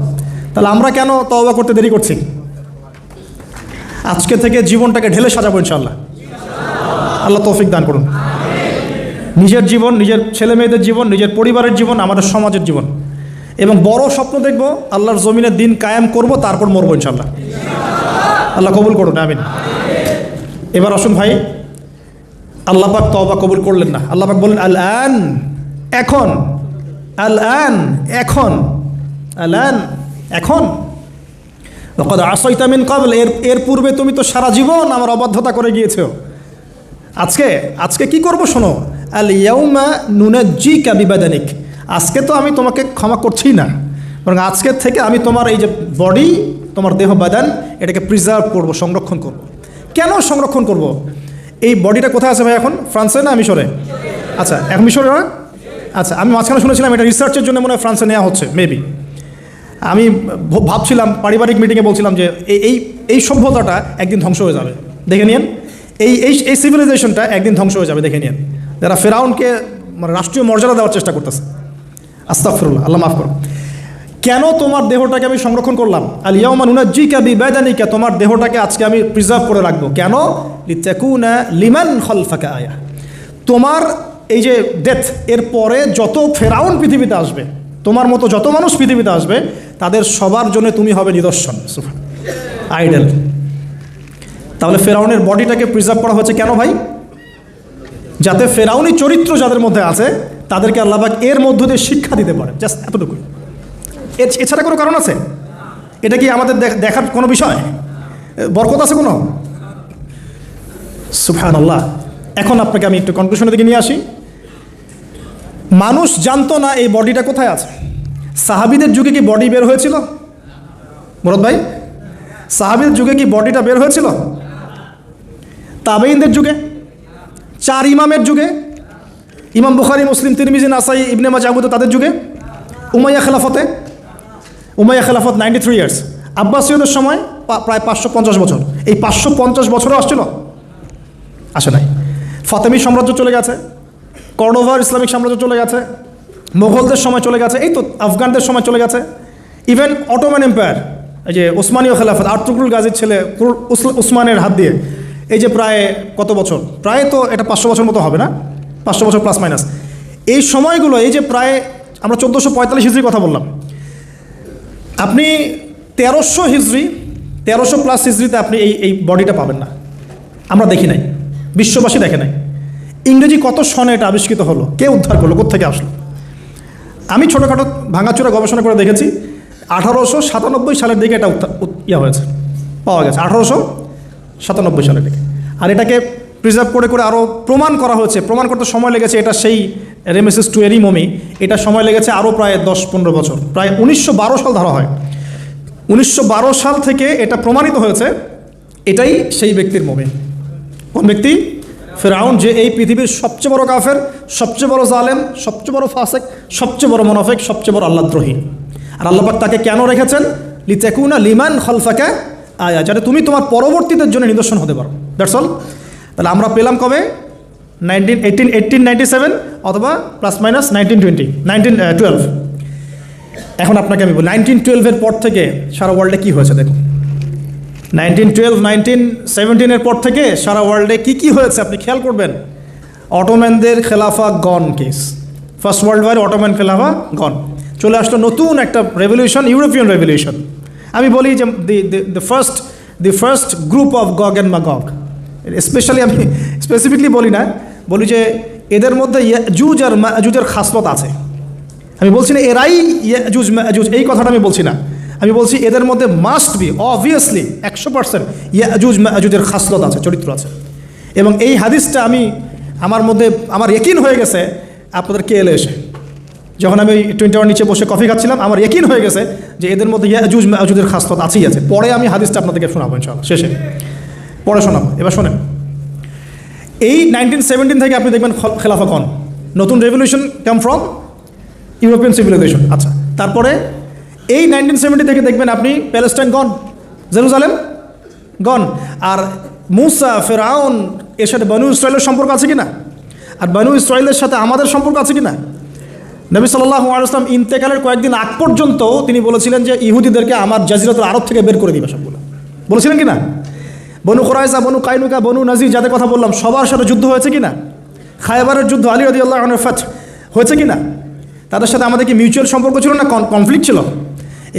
তাহলে আমরা কেন তওবা করতে দেরি করছি? আজকে থেকে জীবনটাকে ঢেলে সাজাবো ইনশাআল্লাহ। আল্লাহ তৌফিক দান করুন। নিজের জীবন, নিজের ছেলে মেয়েদের জীবন, নিজের পরিবারের জীবন, আমাদের সমাজের জীবন, এবং বড় স্বপ্ন দেখব, আল্লাহর জমিনের দিন কায়েম করব, তারপর মরবো ইনশাআল্লাহ। আল্লাহ কবুল করুন, আমিন। এবার আসুন ভাই, আল্লাহ পাক তওবা কবুল করলেন না। আল্লাহ পাক বললেন আল আন এখন, আল আন, এখন, আল আন, এখন, ওয়াকাদ আসাইতা মিন ক্বাবল, এর পূর্বে তুমি তো সারা জীবন আমার অবাধ্যতা করে গিয়েছো। আজকে কি করব শোনো, আল ইয়াউমা নুনাজ্জিকা বিবাদানিক, আজকে তো আমি তোমাকে ক্ষমা করছি না, বরং আজকের থেকে আমি তোমার এই যে বডি, তোমার দেহ বাদান, এটাকে প্রিজার্ভ করব, সংরক্ষণ করব। কেন সংরক্ষণ করব? এই বডিটা কোথায় আছে ভাই এখন? ফ্রান্সে না মিশরে? আচ্ছা, এখন মিশরে না? আচ্ছা, আমি মাঝখানে শুনেছিলাম এটা রিসার্চের জন্য মনে হয় ফ্রান্সে নেওয়া হচ্ছে, মেবি। আমি ভাবছিলাম, পারিবারিক মিটিংয়ে বলছিলাম যে এই সভ্যতাটা একদিন ধ্বংস হয়ে যাবে, দেখে নিন। এই সিভিলাইজেশনটা একদিন ধ্বংস হয়ে যাবে, দেখে নিন। যারা ফেরাউনকে মানে রাষ্ট্রীয় মর্যাদা দেওয়ার চেষ্টা করতেছে, আস্তাগফিরুল্লাহ, আল্লাহ মাফ করো। কেন তোমার দেহটাকে আমি সংরক্ষণ করলাম? আল ইয়াউমা নুনাজ্জিকা বিবাদানিকা, তোমার দেহটাকে আজকে আমি প্রিজার্ভ করে রাখবো। কেন? লিতাকুনা লিমান খালফাকা আয়া, তোমার এই যে ডেথ, এর পরে যত ফেরাউন পৃথিবীতে আসবে, তোমার মতো যত মানুষ পৃথিবীতে আসবে, তাদের সবার জন্য তুমি হবে নিদর্শন, আইডল। তাহলে ফেরাউনের বডিটাকে প্রিজার্ভ করা হচ্ছে কেন ভাই? যাতে ফেরাউনি চরিত্র যাদের মধ্যে আছে তাদেরকে আল্লাহ পাক এর মধ্য দিয়ে শিক্ষা দিতে পারে, জাস্ট এতটুকু। এছাড়া কোনো কারণ আছে? এটা কি আমাদের দেখার কোনো বিষয়? বরকত আছে কোনো? সুবহানাল্লাহ। এখন আপনাকে আমি একটু কনক্লুশনের দিকে নিয়ে আসি। মানুষ জানতো না এই বডিটা কোথায় আছে। সাহাবীদের যুগে কি বডি বের হয়েছিল? মুরাদ ভাই, সাহাবীদের যুগে কি বডিটা বের হয়েছিল? তাবেঈনদের যুগে, 4 ইমামের যুগে, ইমাম বুখারী, মুসলিম, তিরমিজি, নাসাই, ইবনে মাজাহ, আবু দাউদ, তাদের যুগে, উমাইয়া খেলাফত 93 ইয়ার্স, আব্বাসীয়দের সময় প্রায় 550 বছর। এই 550 বছরও আসছিল? আসে নাই। ফাতেমি সাম্রাজ্য চলে গেছে, কর্ডোভার ইসলামিক সাম্রাজ্য চলে গেছে, মোগলদের সময় চলে গেছে, এই তো আফগানদের সময় চলে গেছে, ইভেন অটোমান এম্পায়ার, এই যে ওসমানীয় খেলাফত, আর্তুগরুল গাজীর ছেলে উসমানের হাত দিয়ে, এই যে প্রায় কত বছর, প্রায় তো এটা 500 বছর মতো হবে না, 500 বছর প্লাস মাইনাস। এই সময়গুলো, এই যে প্রায় আমরা 1445 হিজরির কথা বললাম, আপনি 1300 হিজরি, 1300 প্লাস হিজরিতে আপনি এই বডিটা পাবেন না। আমরা দেখি নাই, বিশ্ববাসী দেখে নাই। ইংরেজি কত সনে এটা আবিষ্কৃত হলো, কে উদ্ধার করলো, কোত্থেকে আসলো? আমি ছোটোখাটো ভাঙাচোরা গবেষণা করে দেখেছি, 1897 সালের দিকে এটা হয়েছে, পাওয়া গেছে 1897 সালের দিকে। আর এটাকে প্রিজার্ভ করে আরও প্রমাণ করা হয়েছে। প্রমাণ করতে সময় লেগেছে, এটা সেই রেমেসিস II মমি, এটা সময় লেগেছে আরও প্রায় 10-15 বছর, প্রায় 1912 সাল ধরা হয়। 1912 সাল থেকে এটা প্রমাণিত হয়েছে এটাই সেই ব্যক্তির মমি। কোন ব্যক্তি? ফেরাউন, যে এই পৃথিবীর সবচেয়ে বড় কাফের, সবচেয়ে বড় জালেম, সবচেয়ে বড় ফাসেক, সবচেয়ে বড় মুনাফিক, সবচেয়ে বড় আল্লাহদ্রোহী। আর আল্লাহ পাক তাকে কেন রেখেছেন? লিতাকুনা লিমান খালফাকা আয়া, যাতে তুমি তোমার পরবর্তীদের জন্য নিদর্শন হতে পারো। That's all. তাহলে আমরা পেলাম কবে? 1897 অথবা প্লাস মাইনাস 1912। এখন আপনাকে আমি বলি 1912-এর পর থেকে সারা ওয়ার্ল্ডে কী হয়েছে দেখুন। 1912, 1917-এর পর থেকে সারা ওয়ার্ল্ডে কী হয়েছে আপনি খেয়াল করবেন। অটোম্যানদের খেলাফা gone case, first world war Ottoman খেলাফা গন। চলে আসলো নতুন একটা রেভলিউশন, ইউরোপিয়ান রেভলিউশন। আমি বলি যে the first group of গগ and ম্যাগগ, specially আমি স্পেসিফিকলি বলি না, বলি যে এদের মধ্যে ইয়াজুজ আর মাজুজের খাসলত আছে। আমি বলছি না এরাই ইয়াজুজ মাজুজ, এই কথাটা আমি বলছি না। আমি বলছি এদের মধ্যে মাস্ট বি, অবভিয়াসলি 100% ইয়াজুজ মাজুজের খাসলত আছে, চরিত্র আছে। এবং এই হাদিসটা আমার ইয়াকিন হয়ে গেছে আপনাদের এলে এসে, যখন আমি টুইন টাওয়ার নিচে বসে কফি খাচ্ছিলাম, আমার ইয়াকিন হয়ে গেছে যে এদের মধ্যে ইয়াজুজ মাজুজের খাসলত আছেই আছে। পরে আমি হাদিসটা আপনাদেরকে শোনাবো ইনশাআল্লাহ, শেষে পরে শোনাবো। এবার শোনেন, এই 1917 থেকে আপনি দেখবেন খেলাফা গন, নতুন revolution come from European civilisation. আচ্ছা, তারপরে এই 1970 থেকে দেখবেন আপনি প্যালেস্টাইন গন, জেরুজালেম গন। আর মুসা, ফেরাউন, এর সাথে বনু ইসরায়েলের সম্পর্ক আছে কি না? আর বনু ইসরায়েলের সাথে আমাদের সম্পর্ক আছে কি না? নবী সাল্লাল্লাহু আলাইহি ওয়াসাল্লাম ইন্তেকালের কয়েকদিন আগ পর্যন্ত তিনি বলেছিলেন যে ইহুদিদেরকে আমার জাজিরাতুল আরব থেকে বের করে দিবে সবগুলো, বলেছিলেন কি না? বনু কুরাইজা, বনু কাইনুকা, বনু নাজির, যাদের কথা বললাম, সবার সাথে যুদ্ধ হয়েছে কি না? খায়বারের যুদ্ধ, আলী রাদিয়াল্লাহু আনহুর ফাতহ হয়েছে কি না? তাদের সাথে আমাদের কি মিউচুয়াল সম্পর্ক ছিল না কনফ্লিক্ট ছিল?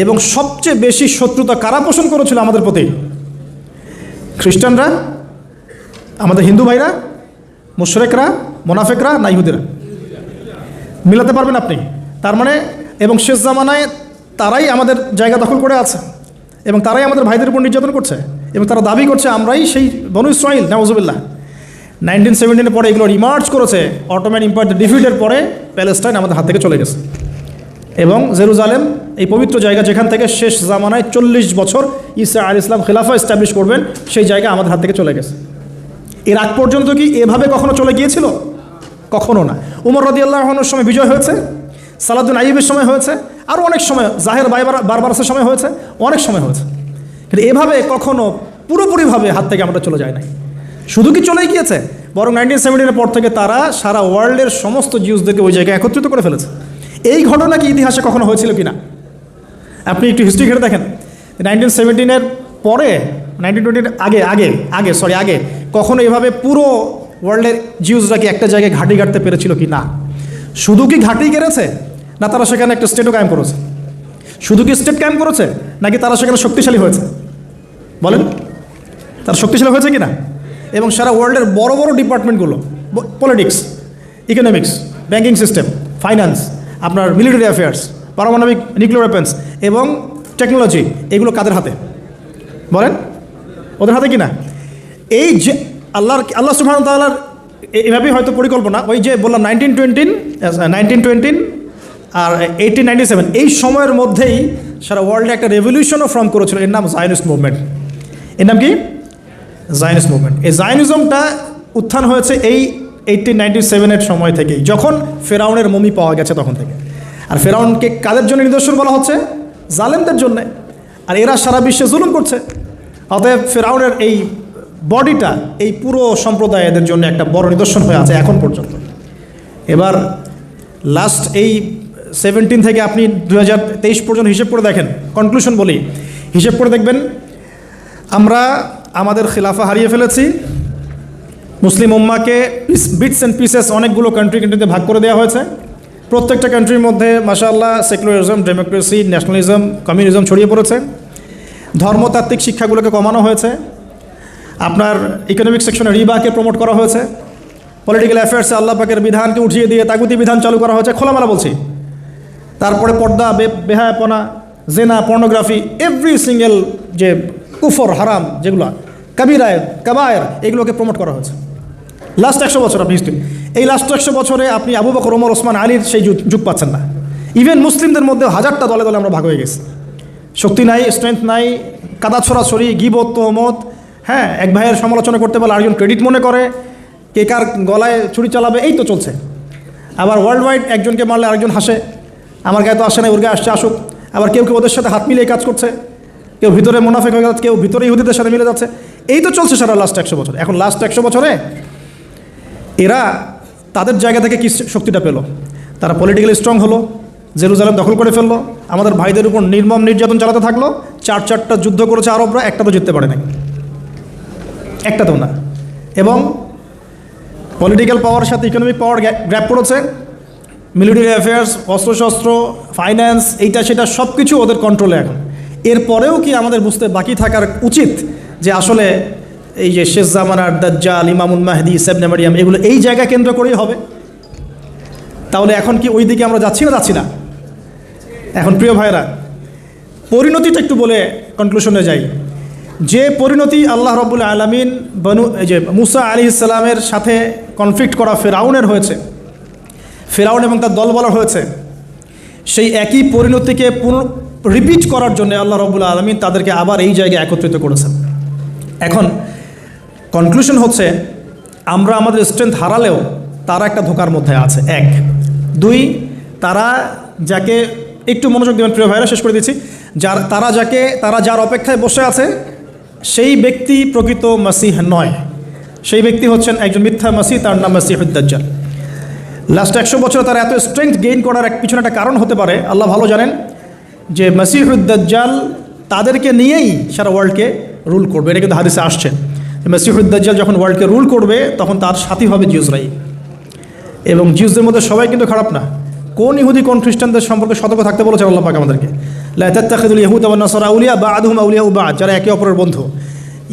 এবং সবচেয়ে বেশি শত্রুতা কারা পোষণ করেছিল আমাদের প্রতি? খ্রিস্টানরা, আমাদের হিন্দু ভাইরা, মুশরিকরা, মুনাফিকরা, না ইহুদিরা? মিলাতে পারবেন আপনি? তার মানে এবং শেষ জামানায় তারাই আমাদের জায়গা দখল করে আছে এবং তারাই আমাদের ভাইদের উপর নির্যাতন করছে এবং তারা দাবি করছে আমরাই সেই বনু ইসরাইল, নাউজুবিল্লাহ। 1917 পরে এগুলো রিমার্চ করেছে। অটোম্যান এম্পায়ার ডিফিটের পরে প্যালেস্টাইন আমাদের হাত থেকে চলে গেছে এবং জেরুজালেম এই পবিত্র জায়গা যেখান থেকে শেষ জামানায় 40 বছর ঈসা আলাইহিস সালাম খেলাফা এস্টাবলিশ করবেন, সেই জায়গা আমাদের হাত থেকে চলে গেছে। এর আগ পর্যন্ত কি এভাবে কখনো চলে গিয়েছিল? কখনো না। উমর রাদিয়াল্লাহু আনহুর সময় বিজয় হয়েছে, সালাউদ্দিন আইয়ুবের সময় হয়েছে, আরও অনেক সময় জাহের বারবারসের সময় হয়েছে, অনেক সময় হয়েছে, কিন্তু এভাবে কখনো পুরোপুরিভাবে হাত থেকে আমরা চলে যায় নাই। শুধু কি চলেই গিয়েছে, বরং 1917 পর থেকে তারা সারা ওয়ার্ল্ডের সমস্ত জিউসদেরকে ওই জায়গায় একত্রিত করে ফেলেছে। এই ঘটনা কি ইতিহাসে কখনো হয়েছিল কিনা আপনি একটু হিস্ট্রি ঘেটে দেখেন। 1917 পরে 1920 আগে কখনো এভাবে পুরো ওয়ার্ল্ডের জিউসরা কি একটা জায়গায় ঘাঁটি গাড়তে পেরেছিল কি না? শুধু কি ঘাঁটি গেড়েছে, না তারা সেখানে একটা স্টেটও কায়েম করেছে? শুধু কি স্টেট কায়েম করেছে, নাকি তারা সেখানে শক্তিশালী হয়েছে? বলেন, তারা শক্তিশালী হয়েছে কি না? এবং সারা ওয়ার্ল্ডের বড় বড় ডিপার্টমেন্টগুলো, politics, economics, banking system, finance, আপনার মিলিটারি অ্যাফেয়ার্স, পারমাণবিক নিউক্লিয়ার ওয়েপন্স এবং টেকনোলজি, এগুলো কাদের হাতে? বলেন, ওদের হাতে কি না? এই যে আল্লাহ সুবহানাহু ওয়া তাআলার এভাবেই হয়তো পরিকল্পনা। ওই যে বললাম 1920 আর 1897, এই সময়ের মধ্যেই সারা ওয়ার্ল্ডে একটা রেভলিউশনও ফর্ম করেছিল, এর নাম জায়নিস্ট মুভমেন্ট। এর নাম কি? Zionist movement. এই জায়নিজমটা উত্থান হয়েছে এই 1897 সময় থেকেই, যখন ফেরাউনের মমি পাওয়া গেছে তখন থেকে। আর ফেরাউনকে কাদের জন্য নিদর্শন বলা হচ্ছে? জালেমদের জন্য। আর এরা সারা বিশ্বে জুলুম করছে। অতএব ফেরাউনের এই বডিটা এই পুরো সম্প্রদায়ের জন্য একটা বড় নিদর্শন হয়ে আছে এখন পর্যন্ত। এবার লাস্ট এই 17 থেকে আপনি 2023 পর্যন্ত হিসেব করে দেখেন, কনক্লুশন বলি, হিসেব করে দেখবেন আমরা আমাদের খিলাফা হারিয়ে ফেলেছি। মুসলিম উম্মাকে বিটস অ্যান্ড পিসেস অনেকগুলো কান্ট্রিতে ভাগ করে দেওয়া হয়েছে। প্রত্যেকটা কান্ট্রির মধ্যে মাশাআল্লাহ সেকুলারিজম, ডেমোক্রেসি, ন্যাশনালিজম, কমিউনিজম ছড়িয়ে পড়েছে। ধর্মতাত্ত্বিক শিক্ষাগুলোকে কমানো হয়েছে। আপনার ইকোনমিক সেকশনে রিবাকে প্রমোট করা হয়েছে। পলিটিক্যাল অ্যাফেয়ার্সে আল্লাহ পাকের বিধানকে উঠিয়ে দিয়ে তাগুতি বিধান চালু করা হয়েছে, খোলামেলা বলছি। তারপরে পর্দা, বেহায়াপনা, জেনা, পর্নোগ্রাফি, এভরি সিঙ্গেল যে কুফর, হারাম যেগুলো কাবিরায়, কাবায়ের, এগুলোকে প্রমোট করা হয়েছে। লাস্ট 100 বছর আপনি হিস্ট্রি, এই লাস্ট 100 বছরে আপনি আবু বকর, ওমর, ওসমান, আলীর সেই যুগ পাচ্ছেন না। ইভেন মুসলিমদের মধ্যে হাজারটা দলে দলে আমরা ভাগ হয়ে গেছি। শক্তি নাই, স্ট্রেংথ নাই, কাদা ছড়াছড়ি, গিবত, তহমত, হ্যাঁ, এক ভাইয়ের সমালোচনা করতে পারলে আরেকজন ক্রেডিট মনে করে, কে কার গলায় ছুরি চালাবে, এই তো চলছে। আবার ওয়ার্ল্ড ওয়াইড একজনকে মারলে আরেকজন হাসে, আমার গায়ে তো আসে না, ওর গায়ে আসছে আসুক। আবার কেউ কেউ ওদের সাথে হাত মিলিয়ে কাজ করছে, কেউ ভিতরে মুনাফিক হয়ে যাচ্ছে, কেউ ভিতরে ইহুদিদের সাথে মিলে যাচ্ছে। এই তো চলছে সারা লাস্ট 100 বছর। এখন লাস্ট 100 বছরে এরা তাদের জায়গা থেকে কি শক্তিটা পেল? তারা পলিটিক্যালি স্ট্রং হলো, জেরুজালেম দখল করে ফেললো, আমাদের ভাইদের উপর নির্মম নির্যাতন চালাতে থাকলো। 4টা যুদ্ধ করেছে আরবরা, একটা তো জিততে পারে নাই, একটাতেও না। এবং পলিটিক্যাল পাওয়ার সাথে ইকোনমিক পাওয়ার গ্র্যাপ করেছে। মিলিটারি অ্যাফেয়ার্স, অস্ত্রশস্ত্র, ফাইন্যান্স, এইটা সেটা সব কিছু ওদের কন্ট্রোলে এখন। এরপরেও কি আমাদের বুঝতে বাকি থাকার উচিত যে আসলে এই যে শেষ জামানার দাজ্জাল, ইমামুল মাহদি, ইবনে মারিয়াম, এগুলো এই জায়গা কেন্দ্র করেই হবে? তাহলে এখন কি ওই দিকে আমরা যাচ্ছি না? এখন প্রিয় ভাইরা, পরিণতিটা একটু বলে কনক্লুশনে যাই। যে পরিণতি আল্লাহ রাব্বুল আলামিন মুসা আলাইহিস সালামের সাথে কনফ্লিক্ট করা ফেরাউনের হয়েছে, ফেরাউন এবং তার দলবলার হয়েছে, সেই একই পরিণতিকে রিপিট করার জন্য আল্লাহ রাব্বুল আলামিন তাদেরকে আবার এই জায়গায় একত্রিত করেছেন। এখন কনক্লুশন হচ্ছে, আমরা আমাদের স্ট্রেংথ হারালেও তারা একটা ধোঁকার মধ্যে আছে, 1। 2, তারা যাকে, একটু মনোযোগ দেবেন প্রিয় ভাইরা, শেষ করে দিচ্ছি, তারা যার অপেক্ষায় বসে আছে সেই ব্যক্তি প্রকৃত মাসিহ নয়। সেই ব্যক্তি হচ্ছেন একজন মিথ্যা মাসিহ, তার নাম মাসিহুদ দাজ্জাল। লাস্ট 100 বছরে তারা এত স্ট্রেংথ গেইন করার পিছনে একটা কারণ হতে পারে, আল্লাহ ভালো জানেন, যে মাসিহুদ দাজ্জাল তাদেরকে নিয়েই সারা ওয়ার্ল্ডকে রুল করবে। এটা কিন্তু হাদিসে আসছে, মাসিহুদ দাজ্জাল যখন ওয়ার্ল্ডকে রুল করবে তখন তার সাথী হবে জিউসরাই। এবং জিউসদের মধ্যে সবাই কিন্তু খারাপ না। কোন ইহুদি কোন খ্রিস্টানদের সম্পর্কে সতর্ক থাকতে বলেছেন আল্লাহ পাক আমাদেরকে, লা তাত্তাখিযুল ইয়াহুদা ওয়ান নাসারা আউলিয়া বা'দুহুম আউলিয়াউ বা'দ, যারা একে অপরের বন্ধু।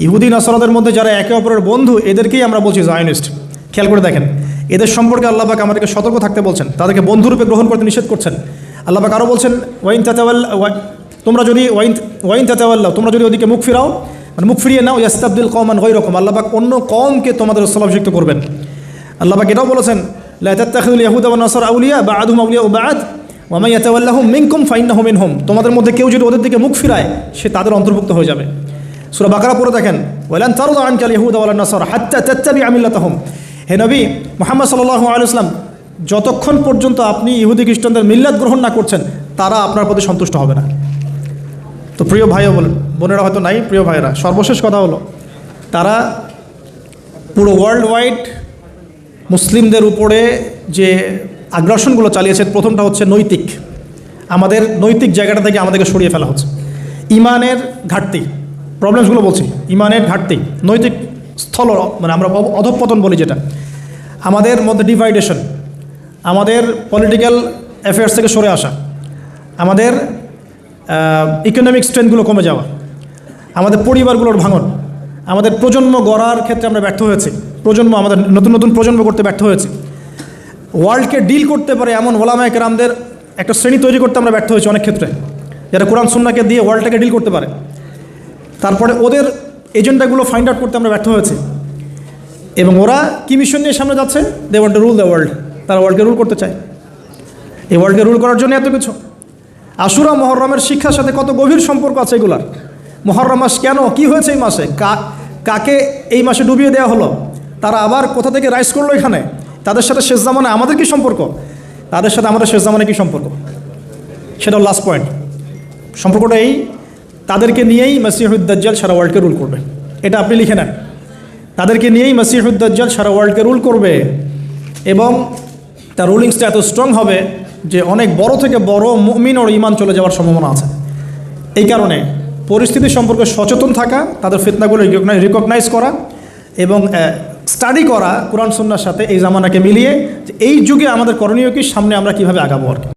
ইহুদি নাসারাদের মধ্যে যারা একে অপরের বন্ধু, এদেরকেই আমরা বলছি জায়নিস্ট। খেয়াল করে দেখেন, এদের সম্পর্কে আল্লাহ পাক আমাদেরকে সতর্ক থাকতে বলছেন, তাদেরকে বন্ধুরূপে গ্রহণ করতে নিষেধ করছেন। আল্লাহ পাক আরও বলছেন তোমরা যদি ওদিকে মুখ ফিরাও, মানে মুখ ফিরিয়ে নাও, ইয়াস্তাবদিল কওমান গায়রাকুম, আল্লাহ পাক অন্য কওমকে তোমাদের স্থলাভিষিক্ত করবেন। আল্লাহ পাক এটাও বলেছেন, লা তাত্তাখিযুল ইয়াহুদা ওয়ান নাসারা আউলিয়া বা'দুহুম আউলিয়াউ বা'দ ওয়া মান ইয়াতাওয়াল্লাহুম মিনকুম ফাইন্নাহু মিনহুম, তোমাদের মধ্যে কেউ যদি ওদের দিকে মুখ ফিরায় সে তাদের অন্তর্ভুক্ত হয়ে যাবে। সূরা বাকারা পড়ে দেখেন, ওয়ালান তারদা আনকাল ইয়াহুদা ওয়ালান নাসারা হাত্তা তাত্তাবি'a মিল্লাতাহুম। হে নবী মুহাম্মদ সাল্লাল্লাহু আলাইহি ওয়াসাল্লাম, যতক্ষণ পর্যন্ত আপনি ইহুদি খ্রিস্টানদের মিল্লাত গ্রহণ না করছেন তারা আপনার প্রতি সন্তুষ্ট হবে না। তো প্রিয় ভাই ও বোনেরা হয়তো নাই, প্রিয় ভাইরা, সর্বশেষ কথা হলো, তারা পুরো ওয়ার্ল্ড ওয়াইড মুসলিমদের উপরে যে আগ্রাসনগুলো চালিয়েছে, প্রথমটা হচ্ছে নৈতিক, আমাদের নৈতিক জায়গাটা থেকে আমাদেরকে সরিয়ে ফেলা হচ্ছে। ইমানের ঘাটতি, প্রবলেমসগুলো বলছি, ইমানের ঘাটতি, নৈতিক স্থল, মানে আমরা অধঃপতন বলি যেটা, আমাদের মধ্যে ডিভাইডেশন, আমাদের পলিটিক্যাল অ্যাফেয়ার্স থেকে সরে আসা, আমাদের ইকোনমিক স্ট্রেংথগুলো কমে যাওয়া, আমাদের পরিবারগুলোর ভাঙন, আমাদের প্রজন্ম গড়ার ক্ষেত্রে আমরা ব্যর্থ হয়েছি, আমাদের নতুন নতুন প্রজন্ম করতে ব্যর্থ হয়েছি, ওয়ার্ল্ডকে ডিল করতে পারে এমন ওলামায়ে কেরামদের একটা শ্রেণী তৈরি করতে আমরা ব্যর্থ হয়েছি অনেক ক্ষেত্রে, যারা কোরআন সুন্নাহকে দিয়ে ওয়ার্ল্ডটাকে ডিল করতে পারে। তারপরে ওদের এজেন্ডাগুলো ফাইন্ড আউট করতে আমরা ব্যর্থ হয়েছি, এবং ওরা কী মিশন নিয়ে সামনে যাচ্ছে, they want to rule the world, তারা ওয়ার্ল্ডকে রুল করতে চায়। এই ওয়ার্ল্ডকে রুল করার জন্য এত কিছু। আশুরা মুহররমের শিক্ষার সাথে কত গভীর সম্পর্ক আছে এগুলার। মুহররম মাস কেন, কি হয়েছে এই মাসে, কাকে এই মাসে ডুবিয়ে দেওয়া হলো, তারা আবার কোথা থেকে রাইজ করলো এখানে, তাদের সাথে শেষ জামানে আমাদের কী সম্পর্ক, তাদের সাথে আমাদের শেষ জামানে কী সম্পর্ক, সেটাও লাস্ট পয়েন্ট। সম্পর্কটা এই, তাদেরকে নিয়েই মসিহুদ দাজ্জাল সারা ওয়ার্ল্ডকে রুল করবে, এটা আপনি লিখে নেন। তাদেরকে নিয়েই মসিহুদ দাজ্জাল সারা ওয়ার্ল্ডকে রুল করবে, এবং তার রুলিংসটা এত স্ট্রং হবে যে অনেক বড় থেকে বড় মুমিন ও ঈমান চলে যাওয়ার সম্ভাবনা আছে। এই কারণে পরিস্থিতি সম্পর্কে সচেতন থাকা, তাদের ফিতনাগুলো রিকগনাইজ করা এবং স্টাডি করা কোরআন সুন্নাহর সাথে এই জামানাকে মিলিয়ে, যে এই যুগে আমাদের করণীয় কি, সামনে আমরা কীভাবে আগাবো আর কি।